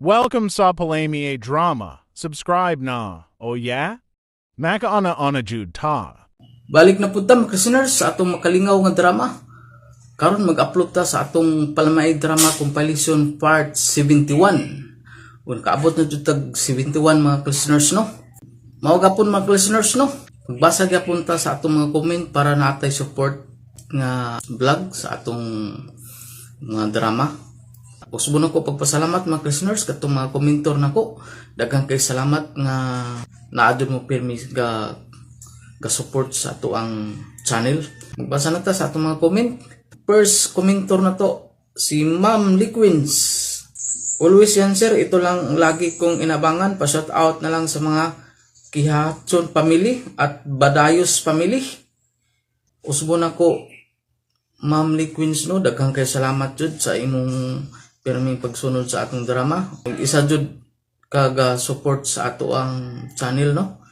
Welcome sa Palami Drama. Subscribe na. Oh yeah? Maka ana jud ta. Balik na punta mga listeners sa atong makalingaw nga drama. Karon mag-upload ta sa atong Palamay Drama Compilation Part 71. Kung kaabot na jud tag 71 mga listeners no. Mao gapon mga listeners no. Magbasa gyapon ta sa atong mga comment para naatay support nga vlog sa atong mga drama. Usbo na ko pagpasalamat mga listeners katong mga komentor nako. Daghang kay salamat nga naadun mo permi ga support sa ato ang channel. Magbasa na ta sa atong mga comment. First commentor na to si Ma'am Liquins. Always yan sir, ito lang lagi kong inabangan. Pa-shout out na lang sa mga Kihatson family at Badayos family. Usbo na ko Ma'am Liquins no, daghang kay salamat jud sa imong perming pagsunod sa atong drama. Isa jud kaga support sa ato ang channel no.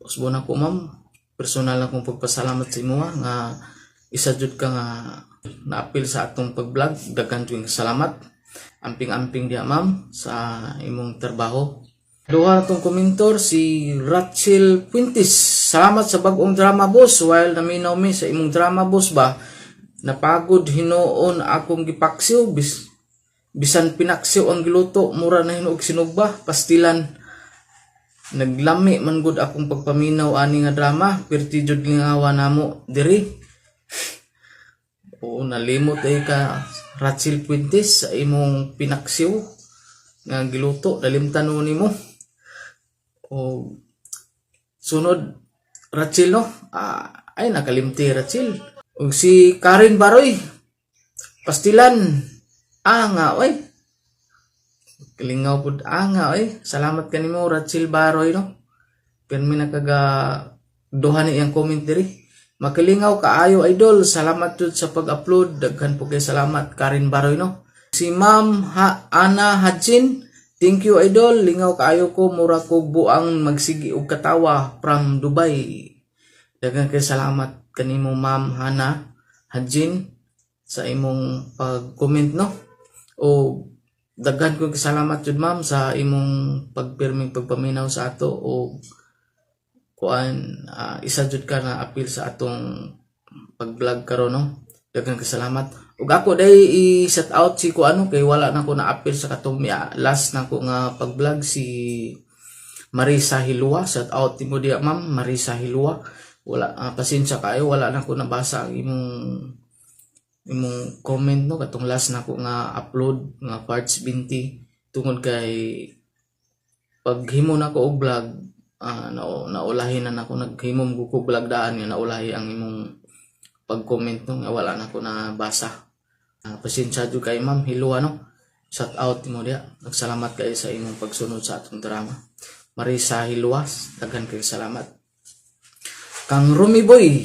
Usbo na ko ma'am, personal na kong pagpasalamat sa imo nga isa jud ka nga na-appeal sa atong pag-vlog. Daghan jud salamat. Amping-amping dia ma'am sa imong trabaho. Duha na tong komentor si Rachel Puentes. Salamat sa bag-ong drama boss. While naminaw mi sa imong drama boss ba, napagod hinuon akong gipaksiw bisan pinaksiw ang giluto, mura na hinuog sinugba, pastilan. Naglami man gud akong pagpaminaw ani nga drama, perti jud lingawa namo diri. Oo, nalimot ay ka Rachel Puentes sa imong pinaksiw nga giluto, dalimtan mo nimo. O sunod Rachel no, ay nakalimti Rachel. Og si Karen Baroy, pastilan. Nga oy. Kalingaw pud nga oy. Salamat kanimo Rachel Baroy no. Permi nakaga duha ni iyang comment diri. Makalingaw kaayo idol. Salamat jud sa pag-upload. Daghan po kay salamat Karen Baroy no. Si Ma'am Ana Hajin, thank you idol. Lingaw kaayo ko, mura ko buang magsigi og katawa from Dubai. Daghan kay salamat kanimo Ma'am Ana Hajin sa imong pag-comment no. O daghan ko salamat jud ma'am sa imong pagpirming pagpaminaw sa ato o kuan isa jud ka na appeal sa atong pag-vlog karon no. Daghan ka salamat. Ug ako day i-shout out si kuano kay wala na ko na appeal sa katong last na ko nga pag-vlog si Marisa Hilua. Shout out timo diya ma'am Marisa Hilua. Wala pasensya kayo, wala na ko nabasa ang imong comment no katong last na ko nga upload nga parts 20 tungod kay paghimo na ko og vlog naulahi na nako naghimom ko vlog daan nga naulahi ang imong pag-comment no nga wala na ko nabasa. Pasensya jud kay ma'am Hilua no. Shout out mo dia. Nagsalamat kay sa imong pagsunod sa atong drama. Marisa Hilua, daghan kay salamat. Kang Rumi Boy,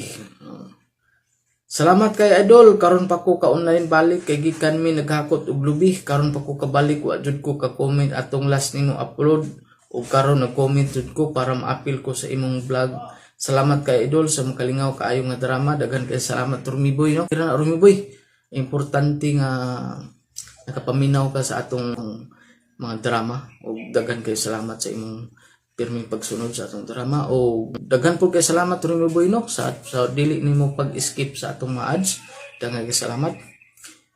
salamat kay idol, karon pa ko ka-online balik kay gikan mi naghakot og lubi, karon pa ko kabalik wa jud ko ka-comment atong last nimo upload ug karon nag-comment jud ko para ma-appeal ko sa imong vlog. Salamat kay idol sa makalingaw kaayo nga drama, daghan kay salamat Rumiboy no. Kira na Rumiboy, importante nga nakapaminaw ka sa atong mga drama ug daghan kay salamat sa imong pirming pagsunod sa atong drama o daghan po kay salamat Rumi Boy no sa dili nimo pag-skip sa atong mga ads. Daghan kay salamat.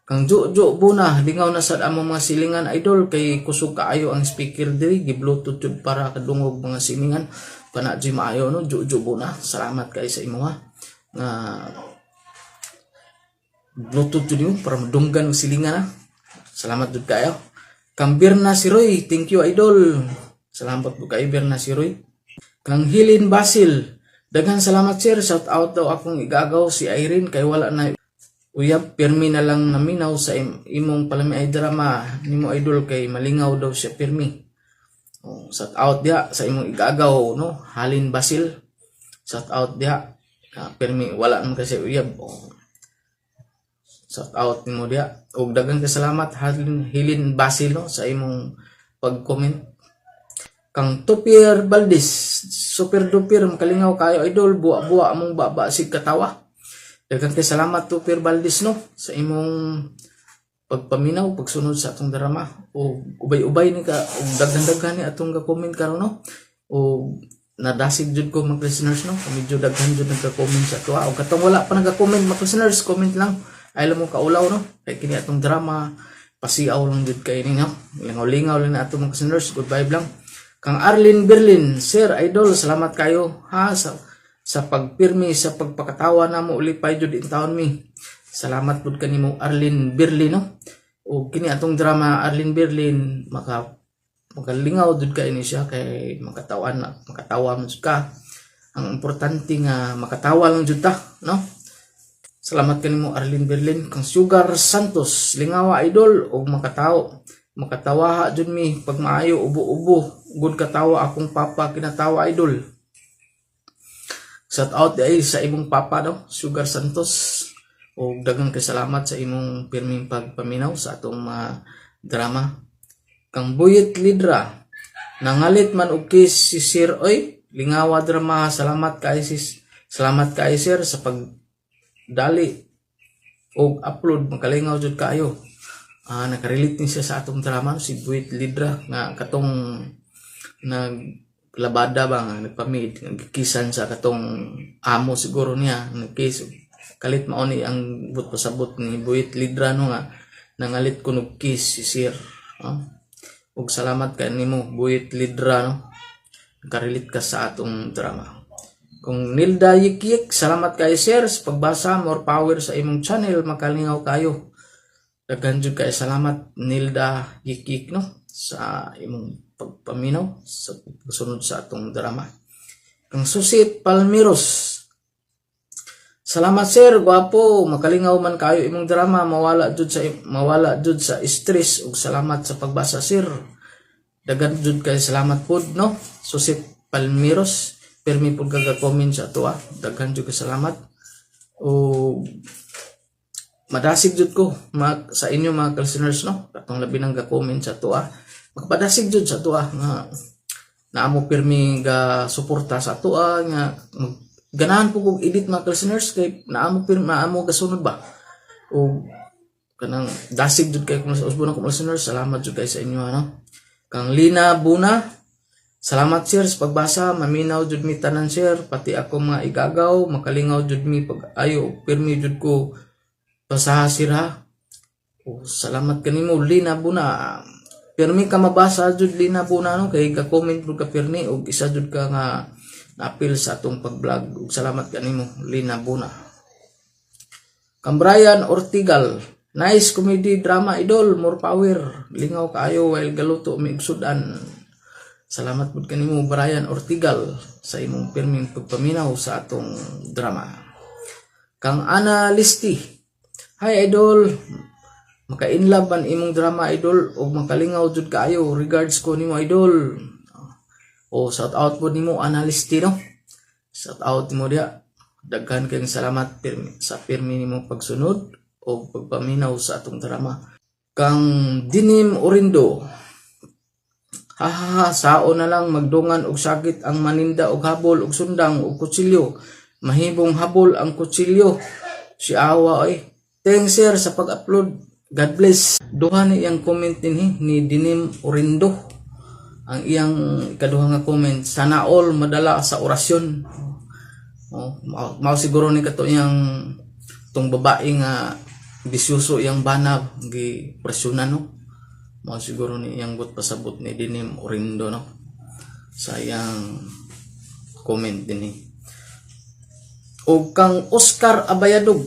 Kang Jojo Buna, lingaw na sad among mga silingan idol kay kusog kaayo ang speaker diri, gi-bluetooth jud para kadungog mga silingan pana di maayo no. Jojo Buna, salamat kay sa imo nga bluetooth jud mo para madunggan ang silingan ha. Salamat jud kayo. Kang Birna Siroy, thank you idol. Salamat po kay Berna Siroy. Kang Hilin Basil, daghan salamat sir. Shout out daw akong igagaw si Irene kay wala na uyab permi na lang naminaw sa imong Palamay Drama nimo idol kay malingaw daw siya permi. Shout out dia sa imong igagaw no, Halin Basil. Shout out dia permi wala man kasi uyab. Shout out nimo dia ug daghan ka salamat Hilin Basil no sa imong pag-comment. Kang Tupir Valdez, super duper makalingaw kayo idol, buwa-buwa among baba sig katawa. Daghan kay salamat Tupir Valdez no sa imong pagpaminaw pagsunod sa atong drama o ubay-ubay ni ka o daghan-daghan ni atong ga-comment karon no o nadasig jud ko mga listeners no medyo daghan jud nagka-comment sa ato o katong wala pa nagka-comment mga listeners comment lang ay mo kaulaw no kay kini atong drama pasiaw lang jud kay ni no lingaw-lingaw lang na atong mga listeners good vibe lang kang Arlene Berlin sir idol salamat kayo ha sa pagpirmi sa pagpakatawa namo uli pa jud in taon mi salamat pud kanimo Arlene Berlin no o kini atong drama Arlene Berlin magalingaw jud kay ni siya kay makatawa man jud ka ang importante nga makatawa lang jud ta no salamat kanimo Arlene Berlin kang Sugar Santos lingawa idol og makatawa jud mi pag maayo ubo-ubo good katawa akong papa kinatawa idol shout out ay sa imong papa no Sugar Santos o daghang salamat sa imong pirming pagpaminaw sa atong drama kang Buyit Lidra nangalit man og kiss si Sir oy lingawa drama salamat kay sir sa pagdali og upload makalingaw jud kayo nakarelate ni siya sa atong drama si Buyit Lidra nga katong naglabada ba nga nagpamid nagkisan sa katong amo siguro niya nagkiss kalit mao ni ang but pasabot ni Buyit Lidra no nga nangalit ko og kiss si Sir ug salamat kay nimo Buyit Lidra no nagkarelate ka sa atong drama kung Nilda Yikik salamat kay Sir sa pagbasa more power sa imong channel makalingaw kayo daghan jud kay salamat Nilda Yikik no sa imong pagpaminaw sa pagsunod sa atong drama kang Susit Palmiros salamat sir gwapo makalingaw man kayo imong drama mawala jud sa stress ug salamat sa pagbasa sir daghan jud kay salamat pud no Susit Palmiros permi pud kaga-comment sa ato daghan jud kay salamat o madasig jud ko sa inyo mga listeners no katong labi nang ga-comment sa ato magpadasig jud sa ato nga naamo permi ga suporta sa ato nga ganahan po kong edit mga listeners kay naamo gasunod ba o kanang dasig jud kay kung sa usbon ako listeners salamat jud kay sa inyo ano kang Lina Buna salamat sir sa pagbasa maminaw jud mi tanan sir pati ako mga igagaw makalingaw jud mi pag ayo pirmi jud ko basaha sir ha o salamat kanimo Lina Buna pirmi ka mabasa jud Lina Buna no kay ka comment jud ka pirmi og isa jud ka nga na-appeal sa atong pag-vlog. Salamat kanimo, Lina Buna. Kang Brian Ortigal, nice comedy drama idol, more power. Lingaw kaayo while galuto miigsudan. Salamat pud kanimo Brian Ortigal sa imong pirming pagpaminaw sa atong drama. Kang Ana Listi, hi idol. Maka-inlove man imong drama idol ug makalingaw jud kaayo. Regards ko nimo idol. O shout out po nimo analyst no shout out mo dia daghan kayong salamat sa pirmi nimo pagsunod o pagpaminaw sa atong drama kang Dinim Orindo sao na lang magdungan og sakit ang maninda og habol og sundang og kutsilyo mahibong habol ang kutsilyo si awa thanks sir sa pag-upload God bless duha ni iyang comment ni Dinim Orindo ang iyang ikaduha nga comment sana all madala sa orasyon mao siguro ni kato iyang tong babae nga bisyoso iyang bana gi presyonan no mao siguro ni iyang but pasabot ni Dinim Orindo no sa iyang comment dinhi o kang Oscar Abayadog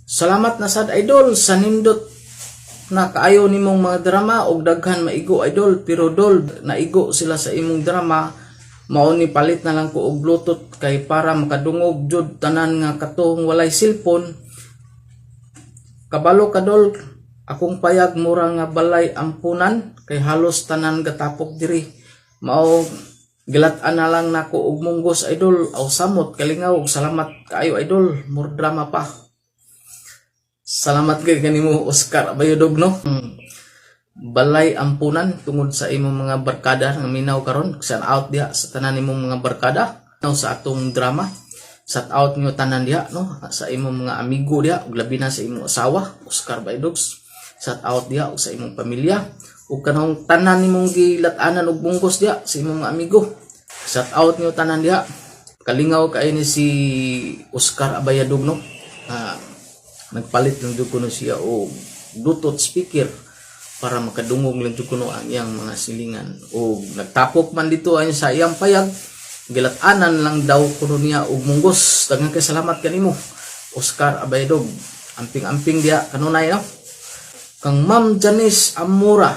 salamat na sad idol sa nindot na kaayo nimong mga drama og daghan maigo idol pero dol naigo sila sa imong drama mao ni palit na lang ko og bluetooth kay para makadungog jud tanan nga katong walay cellphone kabalo kadol akong payag mura nga balay ampunan kay halos tanan gatapok diri mao gilat-an na lang nako og munggos idol aw samot kalingaw og salamat kaayo idol more drama pa. Salamat kay kanimo Oscar Abayodog no. Balay ampunan tungod sa imong mga barkada nga minaw karon. Shout out diha sa tanan nimong mga barkada sa atong drama. Shout out nyo tanan diha no sa imong mga amigo diha ug labi na sa imong asawa Oscar Baydogs. Shout out diha ug sa imong pamilya ug kanang tanan nimong gilat-anan og bungkos diha sa imong mga amigo. Shout out nyo tanan diha. Kalingaw kay ni si Oscar Abayadog no. Nagpalit lang jud kuno siya og Bluetooth speaker para makadungog lang jud kuno ang iyang mga silingan ug nagtapok man dito ay sa iyang payag gilat-anan lang daw kuno niya og munggos. Daghang kay salamat kanimo Oscar Abayadog. Amping-amping diha kanunay no. Kang Ma'am Janice Amora,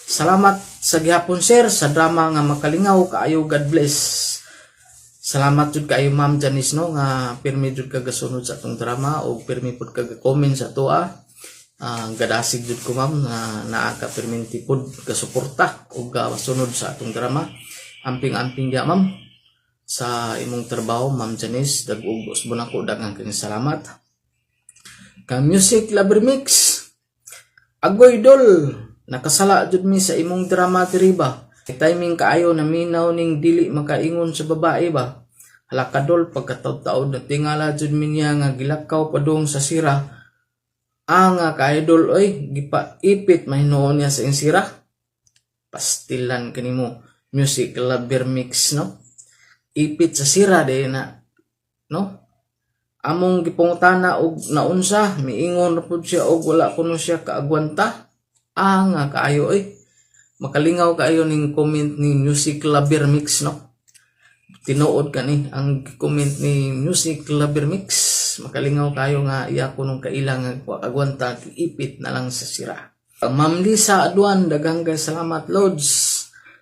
salamat sa gihapon sir sa drama nga makalingaw kaayo, God bless. Salamat jud kaayo Ma'am Janice no nga pirmi jud ka gasunod sa atong drama o pirmi pud ka comment sa toa. Gadasig jud ko ma'am na naa ka perminti pud ka suporta o gasunod sa atong drama. Amping-amping dia ma'am sa imong trabaho Ma'am Janice, dag-ug usbon ako daghang kang salamat. Ka Music Lover Mix, agoy idol, nakasala jud mi sa imong drama diri ba. Timing kaayo na minaw ning dili makaingon sa babae ba. Halakadol pagkataw-taod na tingala jud mi niya nga gilakaw padung sa sira. Nga ka-idol oy, gipaipit mahinuon niya sa insira. Pastilan kanimo Music Lover Mix no. Ipit sa sira de na no. Among gipungutana og naunsa, miingon na pud siya og wala kuno siya kaagwanta. Nga kaayo oy. Makalingaw kaayo ning comment ni Music Lover Mix no. Tinuod kani ang comment ni Music Lover Mix. Makalingaw kayo nga iya kunong kailang agwanta ipit na lang sa sira. Ma'am Lisa Aduan, daghang kay salamat Lods.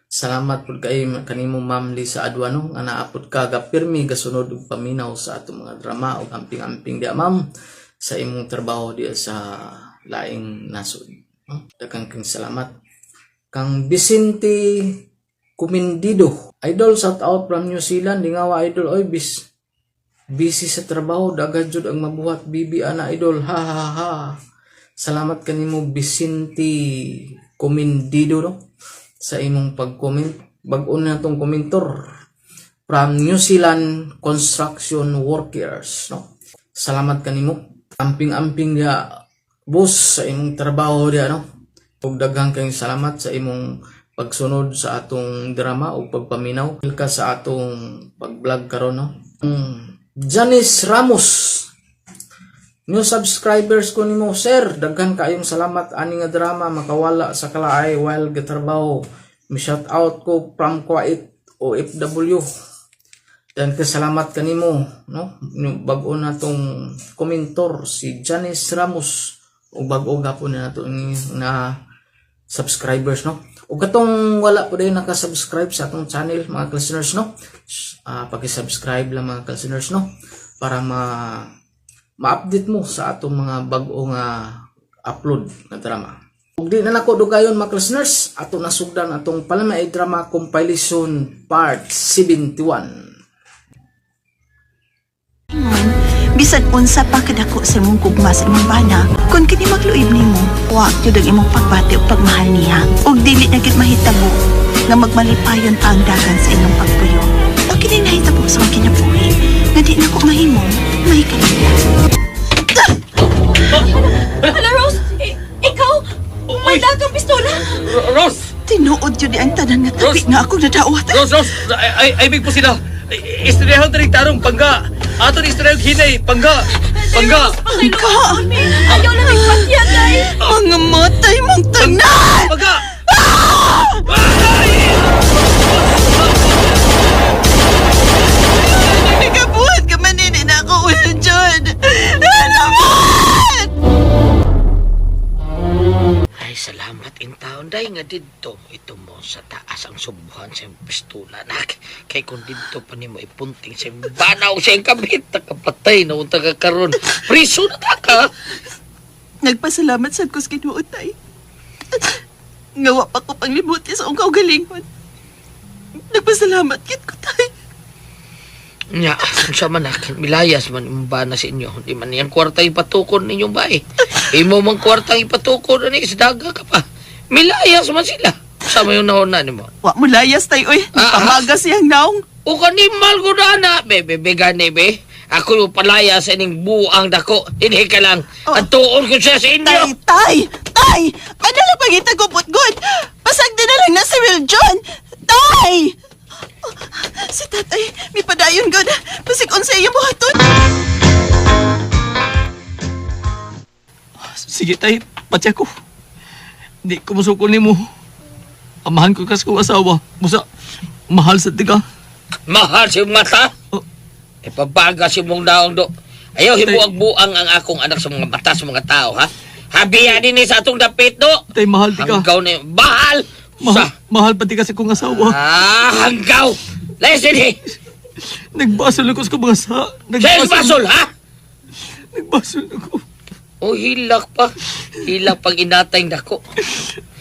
Salamat pud kay kanimo Ma'am Lisa Aduan no nga naapod ka gapirmi gasunod og paminaw sa atong mga drama ug amping-amping dia ma'am sa imong trabaho diya sa laing nasod. Daghang kang salamat. Kang Vicente Kumindido, idol, shout out from New Zealand. Dingawa idol oy busy sa trabaho, daghan jud ang mabuhat bibi ana idol. Ha ha ha. Salamat kanimo Vicente Kumindido no sa imong pag-comment. Bag-o na tong komentor from New Zealand construction workers no. Salamat kanimo. Amping-amping dia boss sa imong trabaho dia no. Ug daghang kayong salamat sa imong pagsunod sa atong drama o pagpaminaw ka sa atong pag-vlog karon no. Janice Ramos, new subscribers ko nimo sir, daghan kayong salamat ani nga drama makawala sa kalaay while gitrabaho. Mi shout out ko from Kuwait OFW. Dan kasalamat kanimo no. Bag-o na tong komentor si Janice Ramos ug bag-o gapon na nato na subscribers no. Ug katong wala po din naka-subscribe sa atong channel mga listeners no. Paki-subscribe lang mga listeners no para ma-update mo sa atong mga bag-o nga upload na drama. Ug di na nako dugayon mga listeners, ato nasugdan atong Palamay Drama Compilation Part 71. Bisan unsa pa kadako sa imong gugma sa imong bana, kun kini magluib nimo, wa jud ang imong pagbati ug pagmahal niya. Ug dili na gid mahitabo nga magmalipayon pa ang dagan sa imong pagpuyo. O kini nahitabo sa akong kinabuhi, nga di na ko mahimo, mahikalimya. Hala, Rose! Ikaw? May dagang pistola? Rose! Tinuod jud di ang tanan nga tabi Rose! nga akong nadawat. Rose! Ay big po sila! Istoryahan taring tarong pangga! Ato ni istoryahan hinay! Pangga! Pangga! Pangga! Ayaw na nagpatyan, day! Mga matay mong tanan! Pangga! Nagabuhat ka man din na ako, Will John! Alamat! Ay, salamat in taon day nga dito. Ito mo sa taas ang subuhan sa pistola. Kay kung dito pa ni mo ipunting sa banaw sa kabit. Nakapatay na unta ka karon. Priso na ka! Nagpasalamat sad ko sa Ginoo, tay. Ngawa pa ko panglibuti sa akong kaugalingon. Nagpasalamat kit ko, tay. Nya, kung sa manak, milayas man yung bana sa inyo. Di man yung kwarta ipatukon ninyong bae. Imo mang kwarta ipatukon na sa daga ka pa. Milayas man sila. Sama yung nauna ni mo. Wa mo layas, tay, oy. Pamagas siyang naong. O kanimal ko na na. Bebe, gani be. Ako yung palaya sa ining buang dako. Hindi ka lang. At tuon ko siya sa inyo. Tay! Ano lang pagita ko putgod? Pasag din na lang na si Will John! Tay! Si tatay, may padayon god. Pasikon sa iyo buhaton. Sige tay, pati ako. Hindi ko masukon ni mo. Amahan ko kas kong asawa. Musa, mahal sa tiga. Mahal si mata. Oh. Ipabaga si mong daong do. Ayaw hibuang-buang ang akong anak sa mga mata sa mga tao, ha? Habiya din sa atong dapit, do. Tay, mahal tiga. Hanggaw na yun. Bahal! Mahal pati kasi kong asawa. Hanggaw! Listen, eh! Nagbasol ako sa kong mga sa. Sa'yo basol, ha? Nagbasol ako. O hilak pa. Hilak pag inatay dako.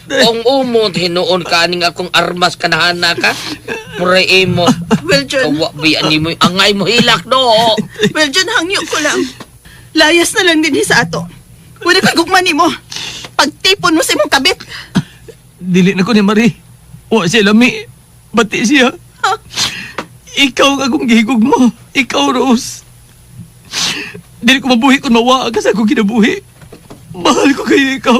Kung umot, hinoon ka aning akong armas kanahana ka. Muray mo. Will John, Kawa biyan ni mo. Angay mo hilak, do. Will John, hangyo ko lang. Layas na lang din sa ato. Wala ka gugman mo. Pagtipon mo sa imong kabit. Dili na ko ni Marie. Wa siya lami. Bati siya. Ha? Ikaw ang akong gihigog mo. Ikaw, Rose. Dili ko mabuhi kung mawa ka sa akong kinabuhi. Mahal ko kayo ikaw.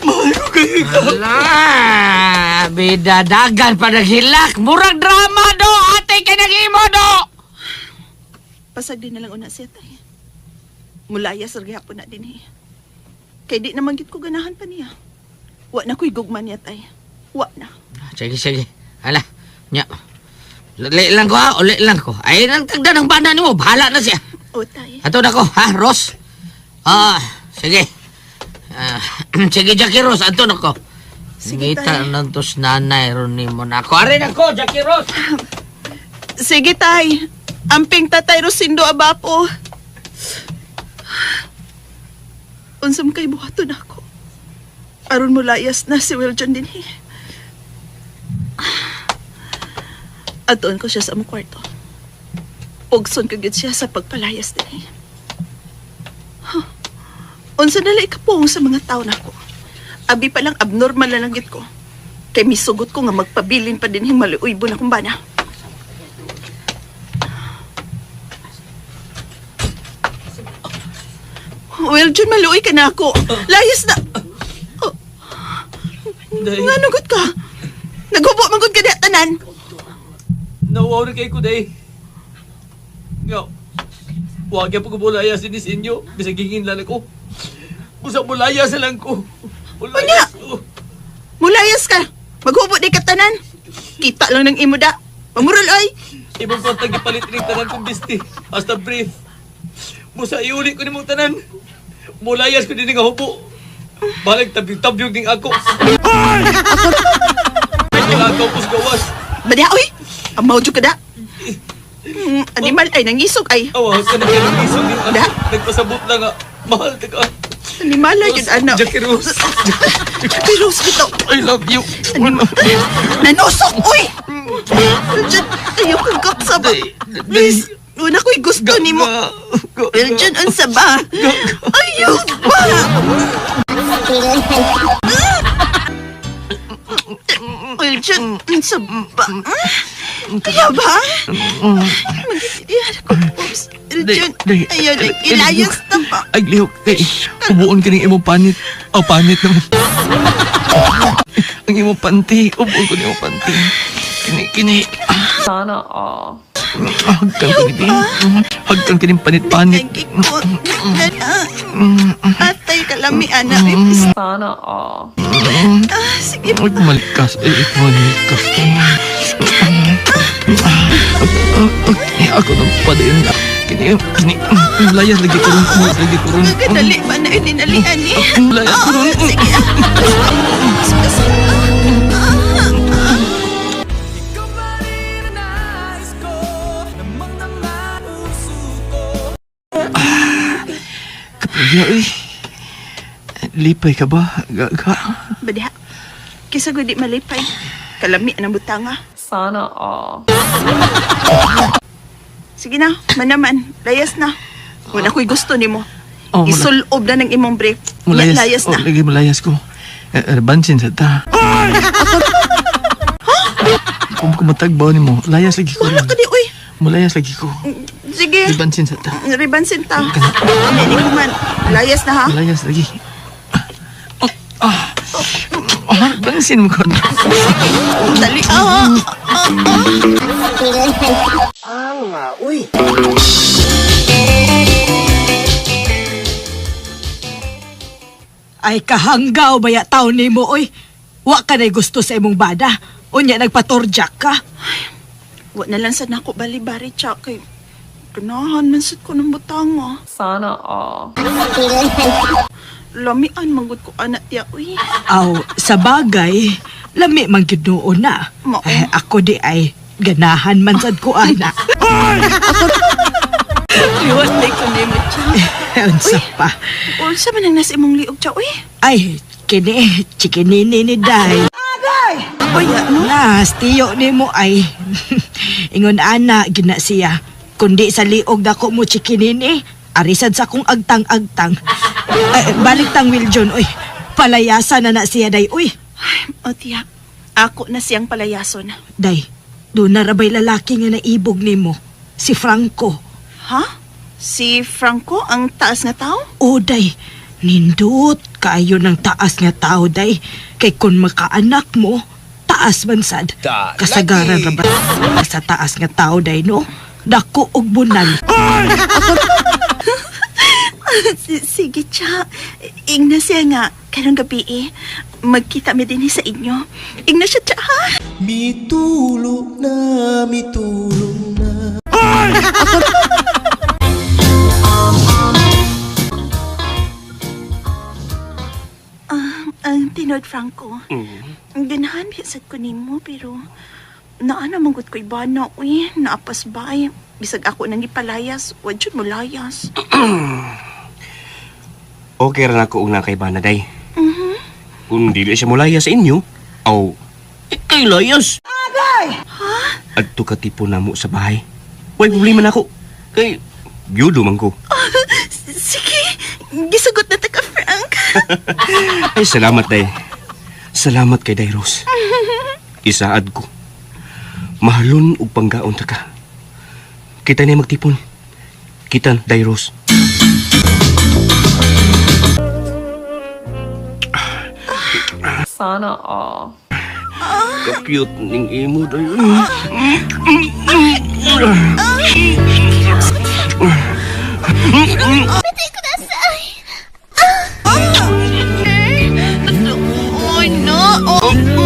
Mahal ko kayo ikaw. Ala, bidadagan pa naghilak. Murag drama, do. Ate ka nag-imo, do. Pasag din na lang una siya tay. Mulayas lagi hapon na din eh. Kay di naman gid ko ganahan pa niya. Wa na ko'y gugman niya tay. Wa na. Sige. Ala, nya. Uli lang ko, ha? Uli lang ko. Ay, nang tagda ng banda mo. Bahala na siya. O tay. Ato na ko, ha, Ros? Sige. Sige, Jackie Rose, ato na ko. Sige, Ngita tay. ng tos nanay, ron mo na ako. Arin ako, Jackie Rose! Sige tay. Amping tatay Rosindo abapo. Unsam kay buhaton ako. Aron mo layas na si Will John din eh. Atoon ko siya sa among kwarto. Pugson ko gid siya sa pagpalayas din eh. Huh. Unsa nalay kapong sa mga tao nako. Abi pa lang abnormal na langgit ko. Kay misugot ko nga magpabilin pa din hing maluuybo na kumbana. Well, John, maluoy ka na ako. Layas na. Oh. Day, Nga nugot ka. Naghubo magod ka na tanan. nawawari kay ko, day. Nga, huwag yan pagkabulaya si Nisinyo. Bisag hingin lang ako. Musa bulaya sa lang ko. Bulaya ko. Mulayas ka. Maghubo di ka tanan. Kita lang ng imo da. Pamurol oy. Ibang kontag ipalit rin tanan kong bisti. Hasta brief. Musa iuli ko ni mong tanan. Mulayas ko din nga hubo. Balag tabyog-tabyog din ako. Wala ka pus gawas. Bada oy. Amaw jud ka da. Animal ay nangisog ay. Awa ka na kayo isog din Da? ako. Nagpasabot lang nga. Mahal ka ka. Animal ay jud anak. Jackie Rose. Pero ito. I love you. Nanusok oy. John, ayaw kong kapsa ba? Please. Una ko'y gusto ni mo. Well, John, unsa ba? Ayaw ba? Well, John, unsa ba? Ayaw ba? Magkitiyan ako, Pops. Well, John, ayaw na ilayas na ba? Ay, lihok. Kay, ubuon ka ng imong panit. Oh, panit naman. Ang imong panty. Ubuon ko ng imong panty. Kini. Sana all. Hagkan ko ni Hagkan ka ng panit-panit. Nagkikot. Atay kalami, anak. Sana all. Sige, Ay, malikas. Ay, malikas. Ay, ako nang padayon. Kini. Layas lagi ko rin. Layas lagi ko rin. magkadali ba na ininalian ni? Layas ko rin. Sige, Kapagya, ay. Lipay ka ba? Gaga. Bada, kisa ko di malipay. Kalami ang butanga. Sana all. Sige na, manaman. Layas na. Wala ko'y gusto ni mo. Oh, wala. Isulob na ng imong brief. Mulayas. Layas na. Oh, lagi mulayas ko. Bansin sa ta. Kung matagbaw ni mo, layas lagi ko. Wala ka di, uy. Mulayas lagi ko. Sige. Ibansin sa ta. Ribansin ta. Hindi ko man. Layas na ha. Mulayas lagi. Bansin mo ko. Dali. Ay kahanggaw baya taon ni mo, oy. Wa ka na gusto sa imong bada. Unya nagpatorjak ka. Wa na lang sa nako bali-bari, Chak. Kay ganahan man sad ko ng butanga. Sana all. Lamian manggod ko anak tiya, uy. Aw, sa bagay, lami man gyud noon na. Mao. Ay, ako di ay ganahan man sad ko ana. Liwas na ko ni mo, Chak. Unsa pa? Unsa man ang nasa imong liog, Chak, uy? Ay, kini, chikinini ni Day. Uy, ano? Nas, tiyo ni mo ay. Ingon ana, gina siya. Kundi sa liog dako mo chikinini, arisad sa kong agtang-agtang. Balik tang Wiljon, oy. Palayasan na siya, Day, uy. O tiya, ako na siyang palayason. Day, doon na rabay lalaki nga naibog ni mo. Si Franco. Ha? Si Franco ang taas nga tao? O, Day, nindot kaayo ng taas nga tao, Day. Kay kung makaanak mo, taas man sad. Kasagaran rabat sa taas nga tao, Day, no? Dako og bunal. Sige, Cha. Ingna siya nga. Karong gabi magkita mi din sa inyo. Ingna siya, Cha, ha? Mitulog na, mitulog na. Ang tinod, Franco. Ganahan bisag ko nimo, pero naana manggut ko iba na, uy. Naapas bay. Bisag ako nang ipalayas. Wad yun mo layas. Okay ra nako og nakay day. Kung dili siya mulaya sa inyo, aw, kay layas. Agay! Ha? Adto ka tipo namo sa bahay. Way problema nako. Kay gyudo man ko. Sige. Gisugot na ta ka, Frank. Ay salamat day. Salamat kay Day Rose. Isaad ko. Mahalon og panggaon ta ka. Kita ni magtipon. Kita Day Rose. Sana all. Ka-cute ning imo dayon. Oh, no.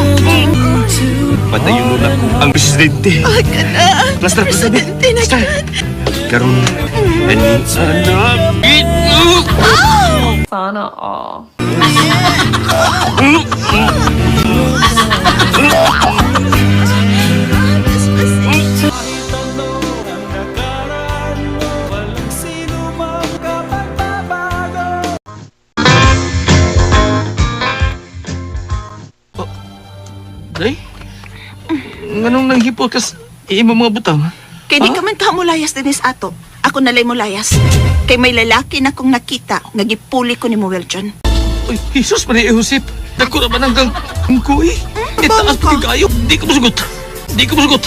Patayon mo na ang presidente. Plaster, Presidente na Plaster. Karon, ani anak. Sana all. Day? Nganong nanghipol kas imo mga butang? Kay di ka man ka mulayas dinis ato. Ako nalay mulayas. Kay may lalaki na kong nakita. Nagipuli ko ni mo, Wiljon. Uy, Jesus Maria Josep. Dako naman hanggang ko eh. Itaas ka? pa kayo. Di ko masugot. Di ko masugot.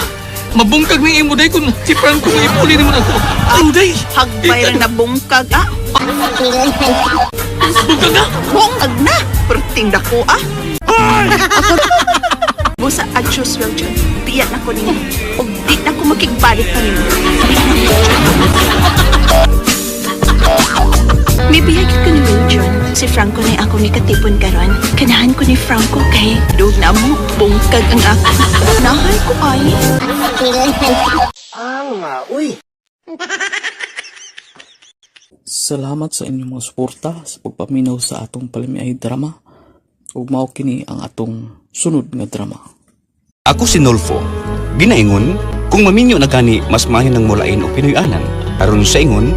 Mabungkag ni imo day kung si Franco may ipuli naman ako. Ano day? Hagbay lang na bungkag, ah. Bungkag na? Bungkag na. Perting dako, ah. Busa adjust, Wiljon. Tiyak na ko ninyo. O di na ko makigbalik pa ninyo. May biyagit ko ni Wiljon. Si Franco na ako ni katipon karon. Kanahan ko ni Franco kay dug na mo. Bungkag ang ako. Nahay ko ay. Salamat sa inyong mga suporta sa pagpaminaw sa atong palimiay drama. Ug mao kini ang atong sunod nga drama. Ako si Nolfo. Ginaingon, kung maminyo na gani, mas mahin ng mulain o Pinoyanan. Aron sa ingon,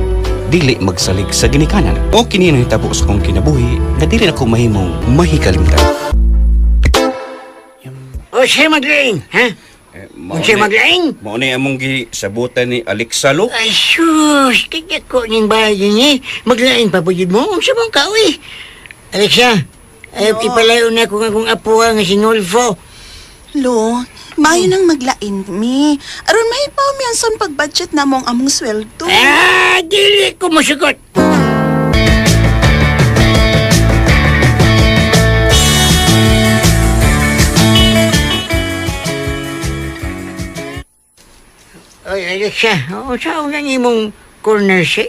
dili magsalig sa ginikanan. O kini nang hitabo sa kong kinabuhi, na dili ako mahimong mahikalimtan. O siya maglaing, ha? O siya maglaing? Mao na among gisabutan ni Alexalo. Ay, sus! Kaya ko ning bahay niya. Maglaing papuyod mo. Kung siya mong kawi. Alexa, ipalayo na ko nga kung apo nga si Nolfo. Lo, Mayo nang maglain mi. Aron mahipaw mi ang son pag-budget na mo ang among sweldo. Dili ko masugot. Ay, Alexa, saan na imong corner seat?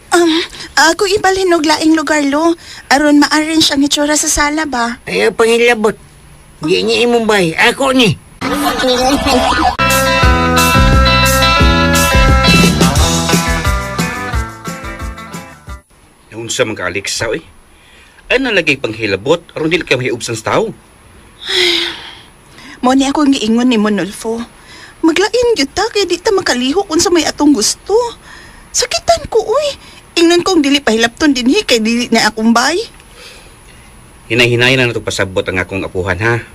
Ako ibalhin og laing lugar lo. Aron ma-arrange ang itsura sa sala ba? Ay, pangilabot. Di niya imong bay. Ako ni. Unsa man ka Alexa oy? Ano lagay panghilabot aron dili ka mahiubsan sa tao? Mo ni akong giingon ni Monolfo. Maglain gyud ta kay di ta makalihok unsa may atong gusto. Sakitan ko uy. Ingnon kong dili pahilapton dinhi kay dili na akong bay. Hinay-hinay na nato pasabot ang akong apuhan ha.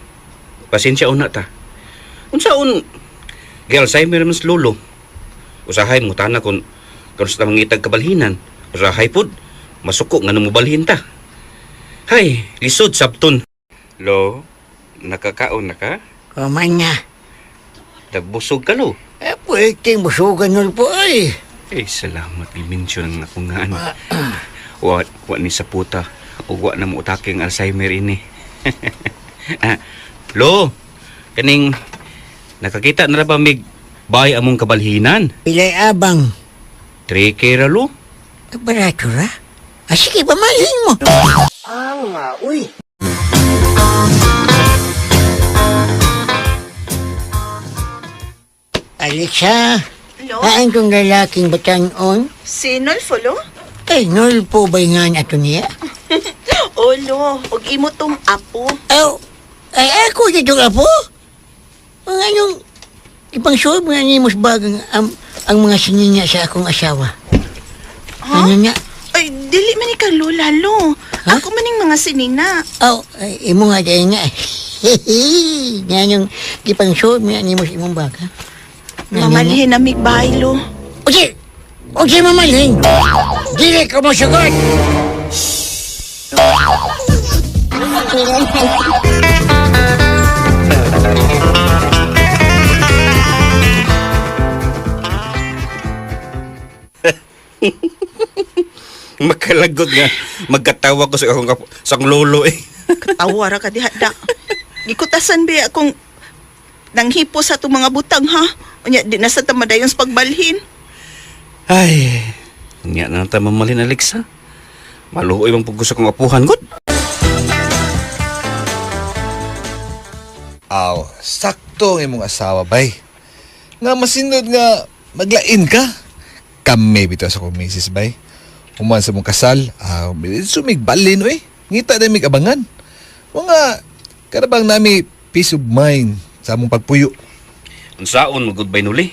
Pasensya una ta. Unsaon gi-Alzheimer man sa lolo. Usahay mo tana kung sa mangitag kabalhinan. Usahay pod masuko nga numubalhin ta. Hay, lisod sabton. Lo, nakakaon na ka? Kuman nga. Nagbusog ka lo. Pwedeng busugan nul po ay. Eh, salamat i-mention ako nga ano. Wa ni sa puta. O wa na mo utaking Alzheimer ini. Lo, kaning nakakita na ba mig bay among kabalhinan? Pilay abang. 3K ra lo? Barato ra? Sige, pamalhin mo. Uy. Alexa, Lo? haan kong lalaking batanon? Si Nolfo lo? Ay, nol po ba nga ato niya? O lo, og imo tong apo. Oh, ay ako dito ka po? Ang anong ipang-show mo na nimos bagang ang mga sininya sa akong asawa. Ano nga? Ay, dili man ikaw lo, lalo. Ha? Ako maning mga sinina. Oh, ay, imo nga dahil nga. Yan yung ipang-show mo na nimos imong baga. Mamalhin na migbay lo. Okay, okay mamalhin. Dili ko mo sagot. Makalagot nga. Magkatawa ko sa akong lolo eh. Katawa ra ka diha da. Gikutasan ba akong nanghipo sa itong mga butang ha? Unya, di na sa tamadayon sa pagbalhin. Ay, nga na natin mamalhin Alexa. Maluoy bang paggusto kong apuhan god. Aw, sakto ang imong asawa, bay. Nga masinod nga maglain ka. Kami bito sa kong misis, bay. Human sa mong kasal, sumigbalin, oy. Ngita na mig abangan. Mga karabang nami peace of mind sa among pagpuyo. Unsaon mo goodbye nuli?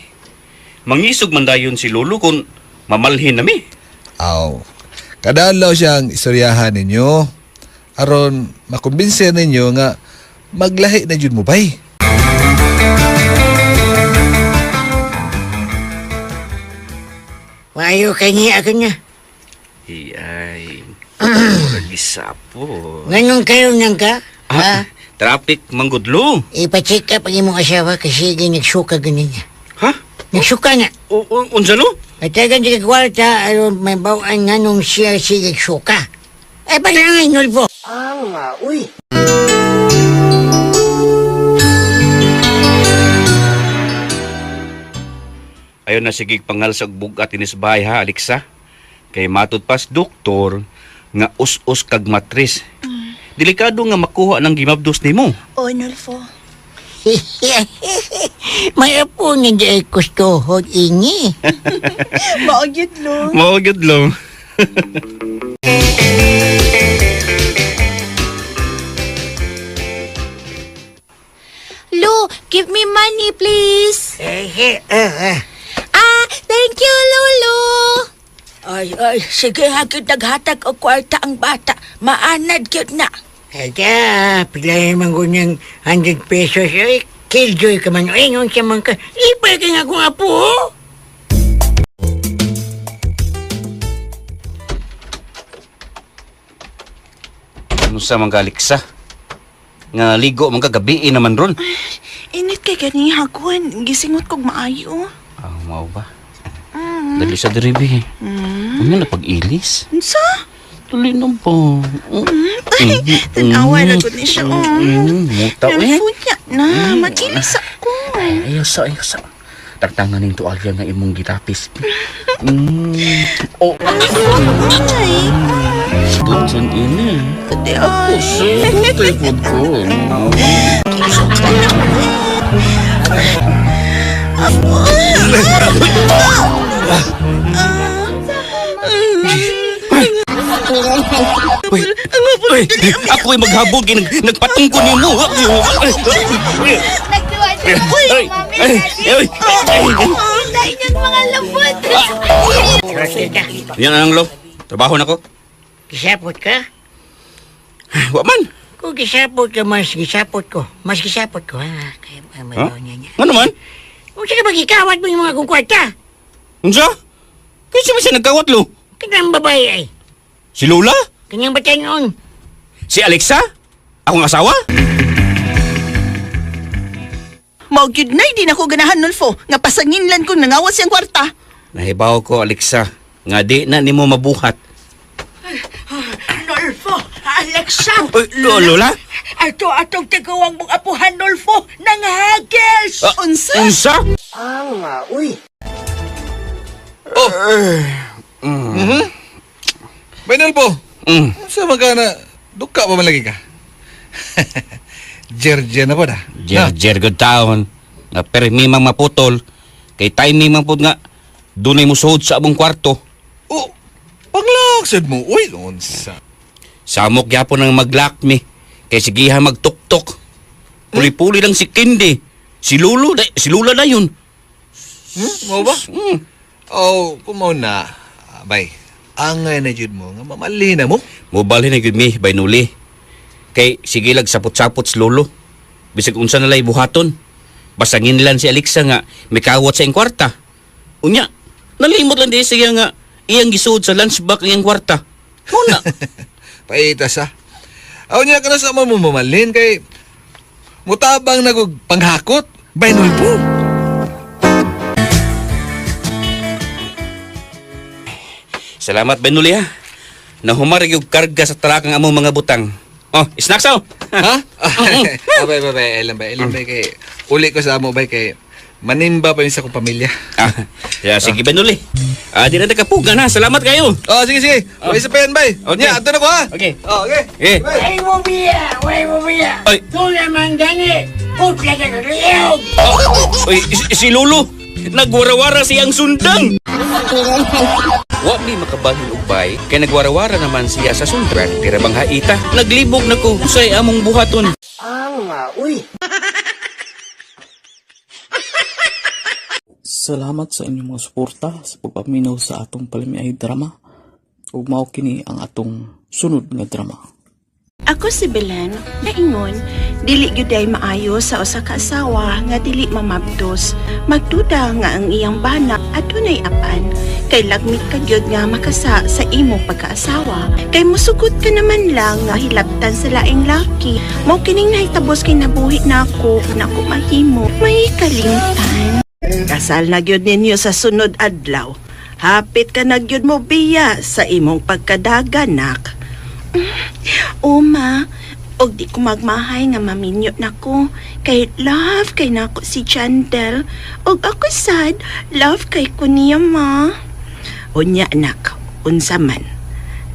Mangisog man dayon si lolo kung mamalhin nami. Aw, kadalaw siyang istoryahan ninyo. Aron makumbinser ninyo nga maglahi na jud mo, bay. Mayo kanya ako niya. Iyay. Lagisa po. Ganun kayo nang ka? Traffic manggudlo. Ipacheck up ang imong asawa kasi nagsuka ganin niya. Ha? Nagsuka na. Unsa no? At tagan di kwarta, aron may bawaan nga nung siya nagsuka. Ay, palangan, nulpo. Uy. Ayon na sigig pangal sa bugat inis bahay ha, Alexa. Kay matud pas doktor nga us-us kag matris. Delikado nga makuha ng gimabdos nimo. O, Nolfo. May apo nga di ay kustuhod ini. Maagid lo. Mao gyud lo. Lo, give me money, please. Thank you, Lolo. Ay, sige hagid naghatag og kwarta ang bata. Maanad gyud na. Ada, pilahin man gunyang 100 pesos. Ay, killjoy ka man. Ay, nung siya man ka. Ipay ka nga kung apo. Ano sa mga Alexa? Nga ligo man ka gabi naman ron. Init kay gani hagwan. Gisingot kog maayo. Mao ba? Dali sa diribi. Ano na pag-ilis? Unsa? Tuloy na po. Tanawa na ko ni siya. Muta eh. Funya na. Mag-ilis ako. Ayos. Tartangan ng tuwalya nga imong gitapis. Ay. Tunsan ini. Ate, ay. Telepon ko. Ako'y maghabog. Nagpatungko ni mo. Dahil yung mga labot. Yan ang lo. Trabaho na ko. Gisapot ka? Wa man. Kung gisapot ka, mas gisapot ko. Mas gisapot ko, ha? Kaya malaw niya. Ano man? Kung saan ka magikawat mo yung mga kukwarta? Unsa? Kasi ba siya nagkawat lo? Kanyang babae ay. Si Lola? Kanyang batay noon. Si Alexa? Akong asawa? Mao gyud nay di na ko ganahan Nulfo nga pasanginlan kong nangawas siyang kwarta. Nahibaw ko, Alexa. Nga di na nimo mabuhat. Nolfo, Alexa. Lola? Atong tigawang mong apuhan, Nolfo. Nanghagis. Unsa? Bainal po. Sa magana, duka pa malagi ka. Jerjen na po da. Jer good taon. Nga permi mang maputol. Kay timing mang pud nga dunay mo suhod sa among kwarto. Oh, paglaksad mo. Uy, unsa. Samok gyapon ang maglakmi. Kay sigihan magtuktok. Puli-puli lang si Kindi. Si Lula na yun. Mo ba? Oh, kumaw na. Bay, angay na jud mo nga mamali na mo. Mobile na gud mi baynuli. Kay sige lag sapot-sapot si Lolo. Bisag unsa na lay buhaton. Basangin lang si Alexa nga may kawat sa iyang kwarta. Unya, nalimot lang di siya nga iyang gisuod sa lunchbox iyang kwarta. Muna. Paitas ha. Aw niya ka na sa mo mamalin kay mutabang nagug panghakot. Bainul po. Salamat baynuli ha. Nahumarig yung karga sa tarakang among mga butang. Oh, snacks oh. Ha? Abay, elan bay kay uli ko sa amo bay kay manimba pa yun sa kong pamilya. Sige baynuli. Di na nakapuga na. Salamat kayo. Oh, sige. May isa pa yan, bay. Okay. Nya, ato na ko ha. Okay. Oh, okay. Eh. Way mo biya! Ay. Ito naman gani! Putla ka na riyog! Oy, si Lolo. Nagwarawara siyang sundang. Wa mi makabalhin og bay kay nagwarawara naman siya sa sundang. Tira bang haita? Naglibog na ko usay among buhaton. Salamat sa inyong mga suporta sa pagpaminaw sa atong palamiay drama. Ug mao kini ang atong sunod nga drama. Ako si Belen, naingon, dili gyud ay maayo sa usa ka asawa nga dili mamabdos. Magduda nga ang iyang bana adunay apan, kay lagmit ka gyud nga makasa sa imong pagkaasawa. Kay musugod ka naman lang nga hilabtan sa laing laki. Mao kining nahitabos kay nabuhi nako mahimo. May kalimtan. Kasal na gyud ninyo sa sunod adlaw. Hapit ka na gyud mo biya sa imong pagkadaganak. Uma, og di ko magmahay nga maminyo nako. Kay love kay nako si Chandel. Og ako sad, love kay ko niya ma. Unya nak, unsa man.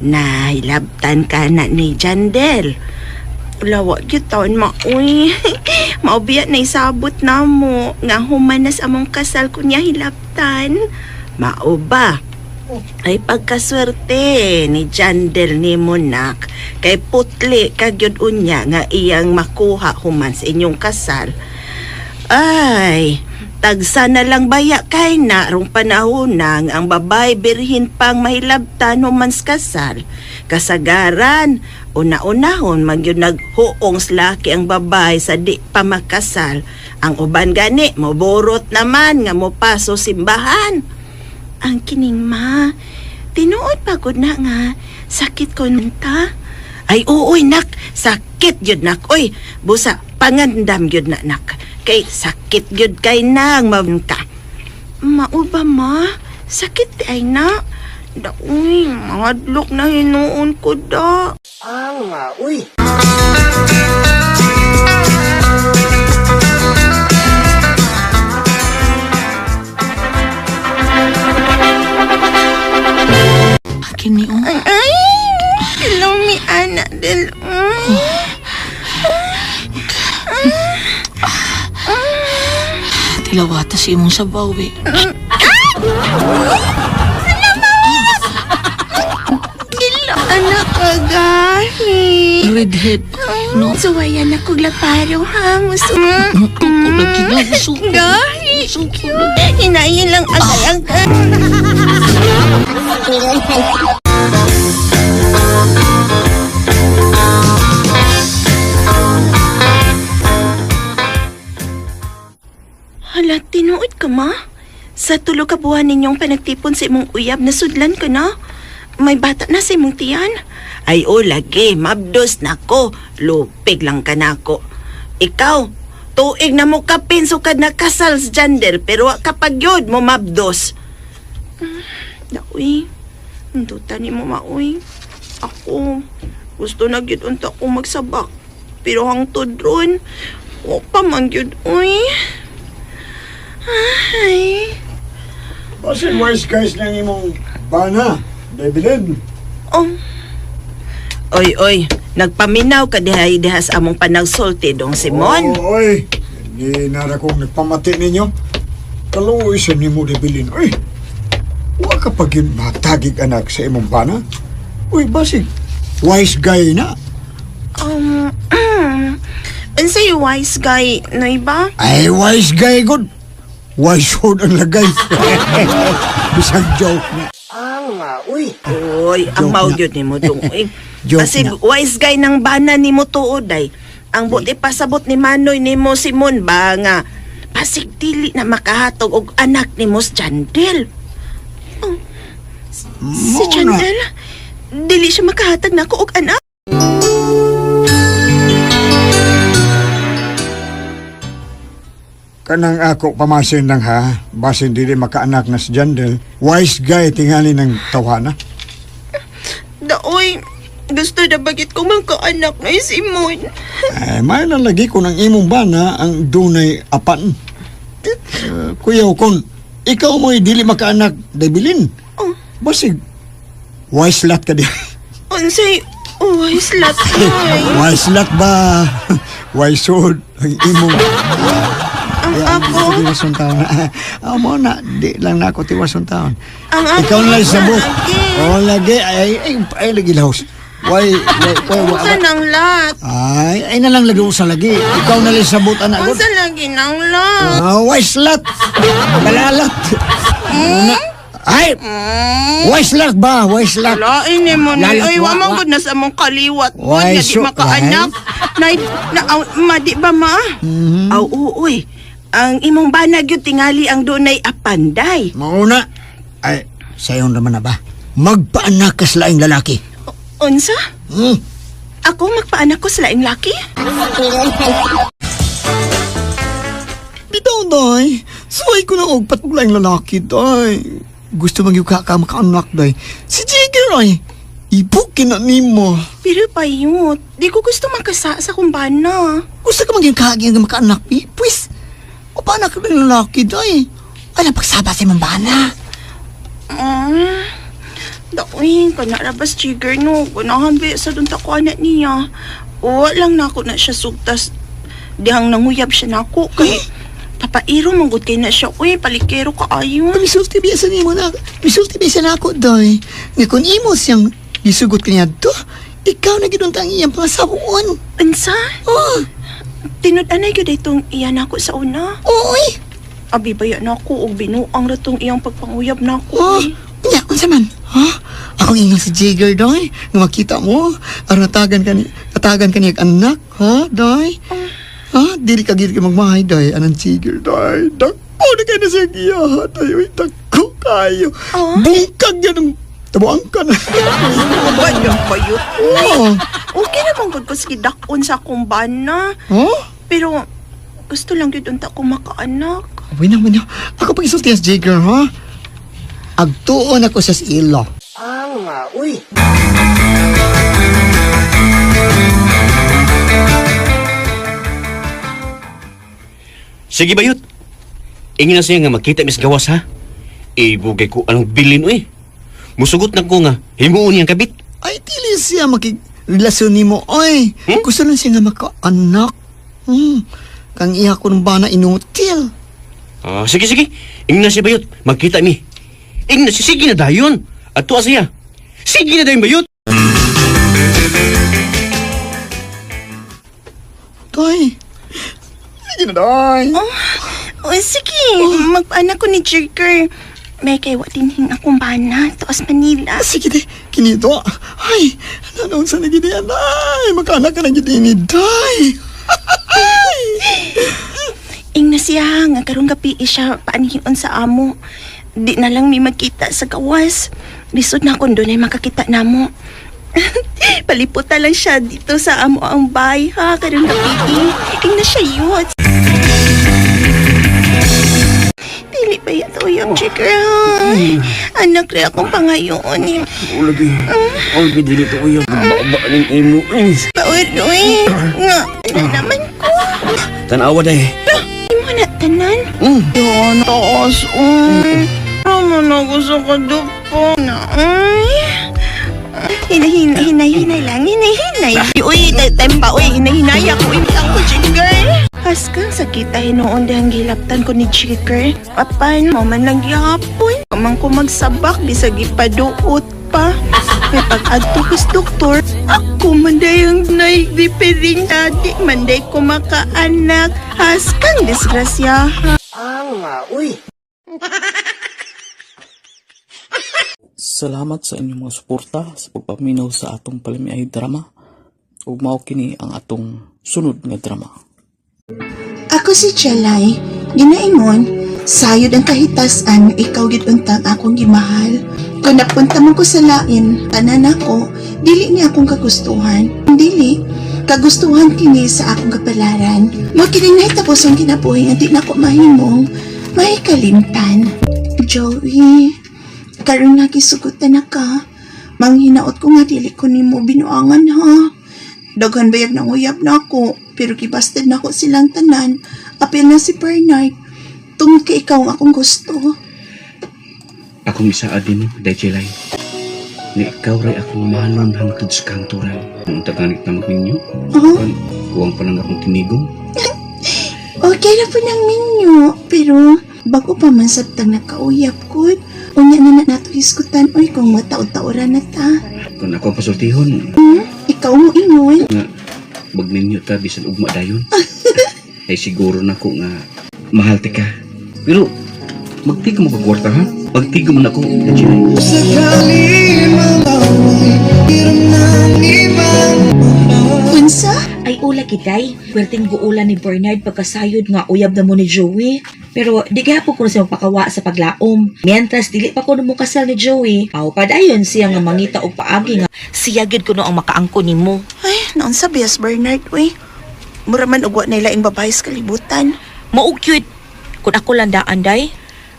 Nahilabtan ka na ni Chandel. Lawa gyud taon mauy. Maubiya na isabot na mo nga humanas among kasal kunya hilabtan. Mao ba? Ay pagkaswerte ni Chandel ni Monak kay putli kagyod unya nga iyang makuha human sa inyong kasal. Ay, tagsa na lang baya kay na rong panahon nang ang babay birhin pang mahilabtan human sa kasal. Kasagaran, una-unahon magyud naghuong slaki ang babay sa di pa makasal. Ang uban gani moborot naman nga mopaso simbahan. Ang kining ma, tinuod pagod na nga, sakit ko nunta. Ay, uoy nak, sakit yun nak. Oy, busa, pangandam yun na nak. Kay sakit gyud kay nang mabun ka. Mao ba ma? Sakit ay na. Daoy, mahadlok na hinuon ko da. Kini oh. Ay, hello mi anak del. Tilawata si imong sabaw eh. Hello anak kagahi. Redhead. No. Suwayan ako glaparo ha. Muso. Lagi na gusto ko. Gahi. Hinayin lang agay-agay. Hala, tinuod ka ma? Sa tulo ka buwan ninyong panagtipon sa imong uyab, nasudlan ka na? May bata na sa imong tiyan? Ay o, lagi, mabdos na ko. Lupig lang ka na ako. Ikaw, tuig na mo kapin sukad na kasal sa jandel, pero kapag yun mo mabdos. Daoy, hindutan ni mo maoy. Ako, gusto na gyud unta ko magsabak. Pero hangtod ron, o pa man gyud, uy. Ay. Basin wise guys ng imong bana, David. Oh. Oy, nagpaminaw ka diha sa among panagsulti dong Simon. Oy, hindi nara kong nagpamati ninyo. Kaluoy sa nimo David. Oy, wa ka pag yun matagig anak sa imong bana. Uy, basig, wise guy na. Unsay wise guy, noy ba? Ay, wise guy good. Wise hood ang lagay. Bisang joke na. Oy, ang Joke maudyod ni mo dong. Joke Kasi na. wise guy ng bana ni mo tuod ay. Ang buti pasabot ni Manoy ni mo Simon ba nga pasig dili na makahatog og anak ni mo si Chandel. Oh, si Chandel? Dili siya makahatag na ko og anak? Kanang ako pamasin lang ha, basin dili makaanak na si Jandel. Wise guy tingali ng tawhana. Daoy, gusto na bagit ko magkaanak na Simon. Ay, may nalagi ko ng imong bana ang dunay apan. Kuya kon, ikaw mo'y dili makaanak, Debilin. Oh. Basig, wise lat ka di. Unsay wise lat ay. Wise lat ba? Wise hood, ang imong. Ang ako, Tiwasong taon na. Mo na, di lang na ako tiwasong taon. ang ako. Ikaw na lang sabot. lagi. Oh, lagi. Ay, lagi lahos. Why, Unsa nang lat? ay na lang lagi sa lagi. Ikaw na lang sabot, anak ko. Unsa lagi nang lat? Wise lat. Balalat. Ay, wise lat ba? Wise lat. Lain ni mo na. Lalat, Ay, wa- wamang gud na sa among kaliwat. Why, Nga di so- makaanak. Madi ba ma? Aw, uy. Ang imong banag yun tingali ang dunay apanday. Mauna. Ay, sayo naman na ba? Magpaanak ka sa laing lalaki. Unsa? Ako magpaanak ko sa laing laki? Bitaw, day. Suway ko na og patog laing lalaki, day. Gusto magyug ka makaanak, day. Si Jigger, ay. Ibukin na nimo. Pero payot, di ko gusto magkasa sa kumbana. Gusto ka magyug kaagi nga makaanak, pi? Pues, o paano ka ng lalaki, day? Ay, napagsaba si Mambana. Daoy, kanarabas Jigger no. Ganahan ba sa dun tako anak niya. O, lang na ako na siya sugtas. Dihang nanguyab siya na ako. Kay, tapairo manggod kay na siya. Uy, palikero ka ayon. Misulti biya sa nimo na. Misulti biya sa nako, day. Nga kung imo siyang isugot kanya to, ikaw na ginuntang iyang pangasabuan. Ansa? Oh, Tinud-anay yun itong iyan ako sa una. oy. Abi baya na ako o binuang na tong iyang pagpanguyab na ako. Oh, eh. nya, unsa man? Ha? Ako ingin si Jigger, day. Nga makita mo, aron natagan ka niya anak, ha, day? Ha? Dili ka gili ka magmahay, day. Anong Jigger, day? Dako na kayo na siya giyahan, day. Uy, dako kayo. Bungkag yan ang tabuang ka na. Bayang bayot. Oh. Okay naman gud ko sige dakon sa akong bana. Ha? Pero Gusto lang yun unta kong makaanak. Uy na. Ako pag isulti as Jigger, ha? Agtuon ako sa ilo. Sige bayot. Ingin na siya nga magkita mis gawas ha. Ibugay ko anong bilin eh. Musugot na ko nga, himuon niyang kabit. Ay, tili siya makigrelasyon ni mo. Ay, gusto lang siya nga makaanak. Kang iya ko ng bana inutil. Sige. Ingin na siya bayot. Magkita mi. Ingin na siya. Sige na dayon. At tuwa siya. Sige na dayon bayot. Tay. Sige na, day. Sige, magpaanak ko ni Jigger. May kaywa dinhing akong bana, taos Manila. Sige, day. Kinito. Ay, nanoon sa naginian, day. Magkaanak ka na gini, day. Ing na siya, nga karong gabi siya paanihinon sa amo. Di na lang may magkita sa gawas. Lisod na kung doon ay makakita na mo. Palipot na lang siya dito sa amo ang bay, ha? Karong gabi. Ing na siya yun. Dili ba yan uyab, Jigger, ha? Anak rin akong pangayon. Ulagi. Ulagi dili to uyab. Baba ng imo. Bawit, uy. Nga, na naman ko. Tanawa day. Imo na tanan? Yun, taas, Naman ako sa kadupo na, Hinay lang, hinay. Uy, tempa, uy, hinahinay ako, hindi ako, Jigger. Haskang sakita hinoon dahang gilaptan ko ni Jigger. Papan, maman lang gihapon. Kamang ko magsabak, bisag ipaduot pa. May pag-adto ko sa doktor, ako manday ang naigdipering dati. Manday ko makaanak. Haskang disgrasya. Salamat sa inyong mga suporta sa pagpaminaw sa atong palamiay drama. Ug mao kini ang atong sunod nga drama. Ako si Chalay, ginaingon, sayod ang kahitasan nga ikaw gid untang akong gimahal. Kung napunta man ko sa lain, tanan ako, dili ni akong kagustuhan. Dili, kagustuhan kini sa akong kapalaran. Mo kini nahitapos ang kinabuhi nga di na ako mahimong, may kalimtan. Joey, karon nga gisugutan na ka. Manghinaot ko nga dili ko nimo binuangan, ha. Daghan bayag nang uyab na ako, pero gibastad na ako silang tanan. Apil na si Bernard. Tungod kay ikaw ang akong gusto. Akong isaad din, Daychelay. Ni ikaw ray akong mahalon hangtod sa kantoran. Nung taganit na magminyo, huwag pa lang akong tinigong. Okay na po ng minyo, pero bago pa man sabtang nakauyab ko, unya na nato hiskutan, oy, kung mataod-taoran na ta. Kung ako ang pasultihon, Ikaw mo ingon. nga magninyo ta bisan ugma dayon. Ay siguro na ko nga mahal ti ka. Pero magtigo mo kagwarta ha? Magtigo mo na ko, Daychelay. Unsa? Ay ula kitay, pwerteng guulan ni Bernard pagkasayod nga uyab na mo ni Joey. Pero di gahapon ko na siya mapakawa sa paglaom. Mientras dili pa ko na mo kasal ni Joey, padayon siya nga mangita og paagi nga siya gid ko no ang makaangko nimo. Ay, naon sa bias Bernard, uy. Mura man ugwa na ilaing babae sa kalibutan. Mao cute. Kung ako lang daan day,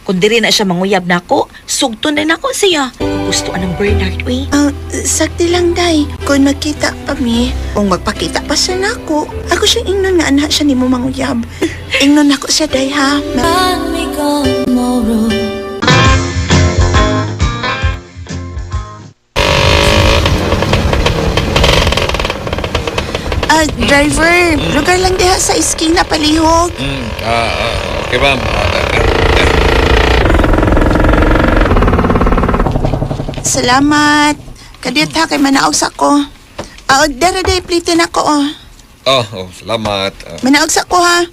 kung diri na siya manguyab nako, sugton na nako siya. Gusto anang Bernard, uy. Sakti lang, day. Kung magkita pa mi, kung magpakita pa siya nako, ako siyang ingnon nga anak siya ni mo manguyab. Ingnon ako siya, day, ha? Driver, lugar lang diha sa iskina palihog. Okay ba? Salamat. Kadiyot ha, kay manaog sa ko. Dara day, plitin ako, Salamat. Manaog sa ko, ha?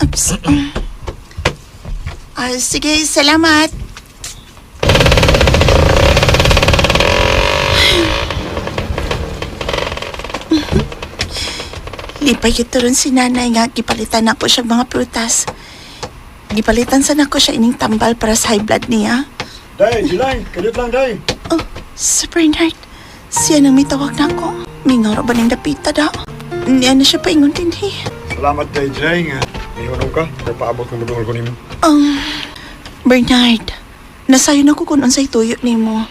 Oops. Sige, salamat. Lipay ito rin si nanay nga, gipalitan ako siya mga prutas. Gipalitan sa nako siya ining tambal para sa high blood niya. Day, Jilay, kalit lang, day. Sir Bernard, siya nang may tawag na ako. May ngaro ba nang dapita da? Niya na siya paingon din, Salamat, day, Jay, nga. Iwanong ka, kaya paabot ng maduol ko nimo. Bernard, nasayon ako kung unsay tuyo nimo.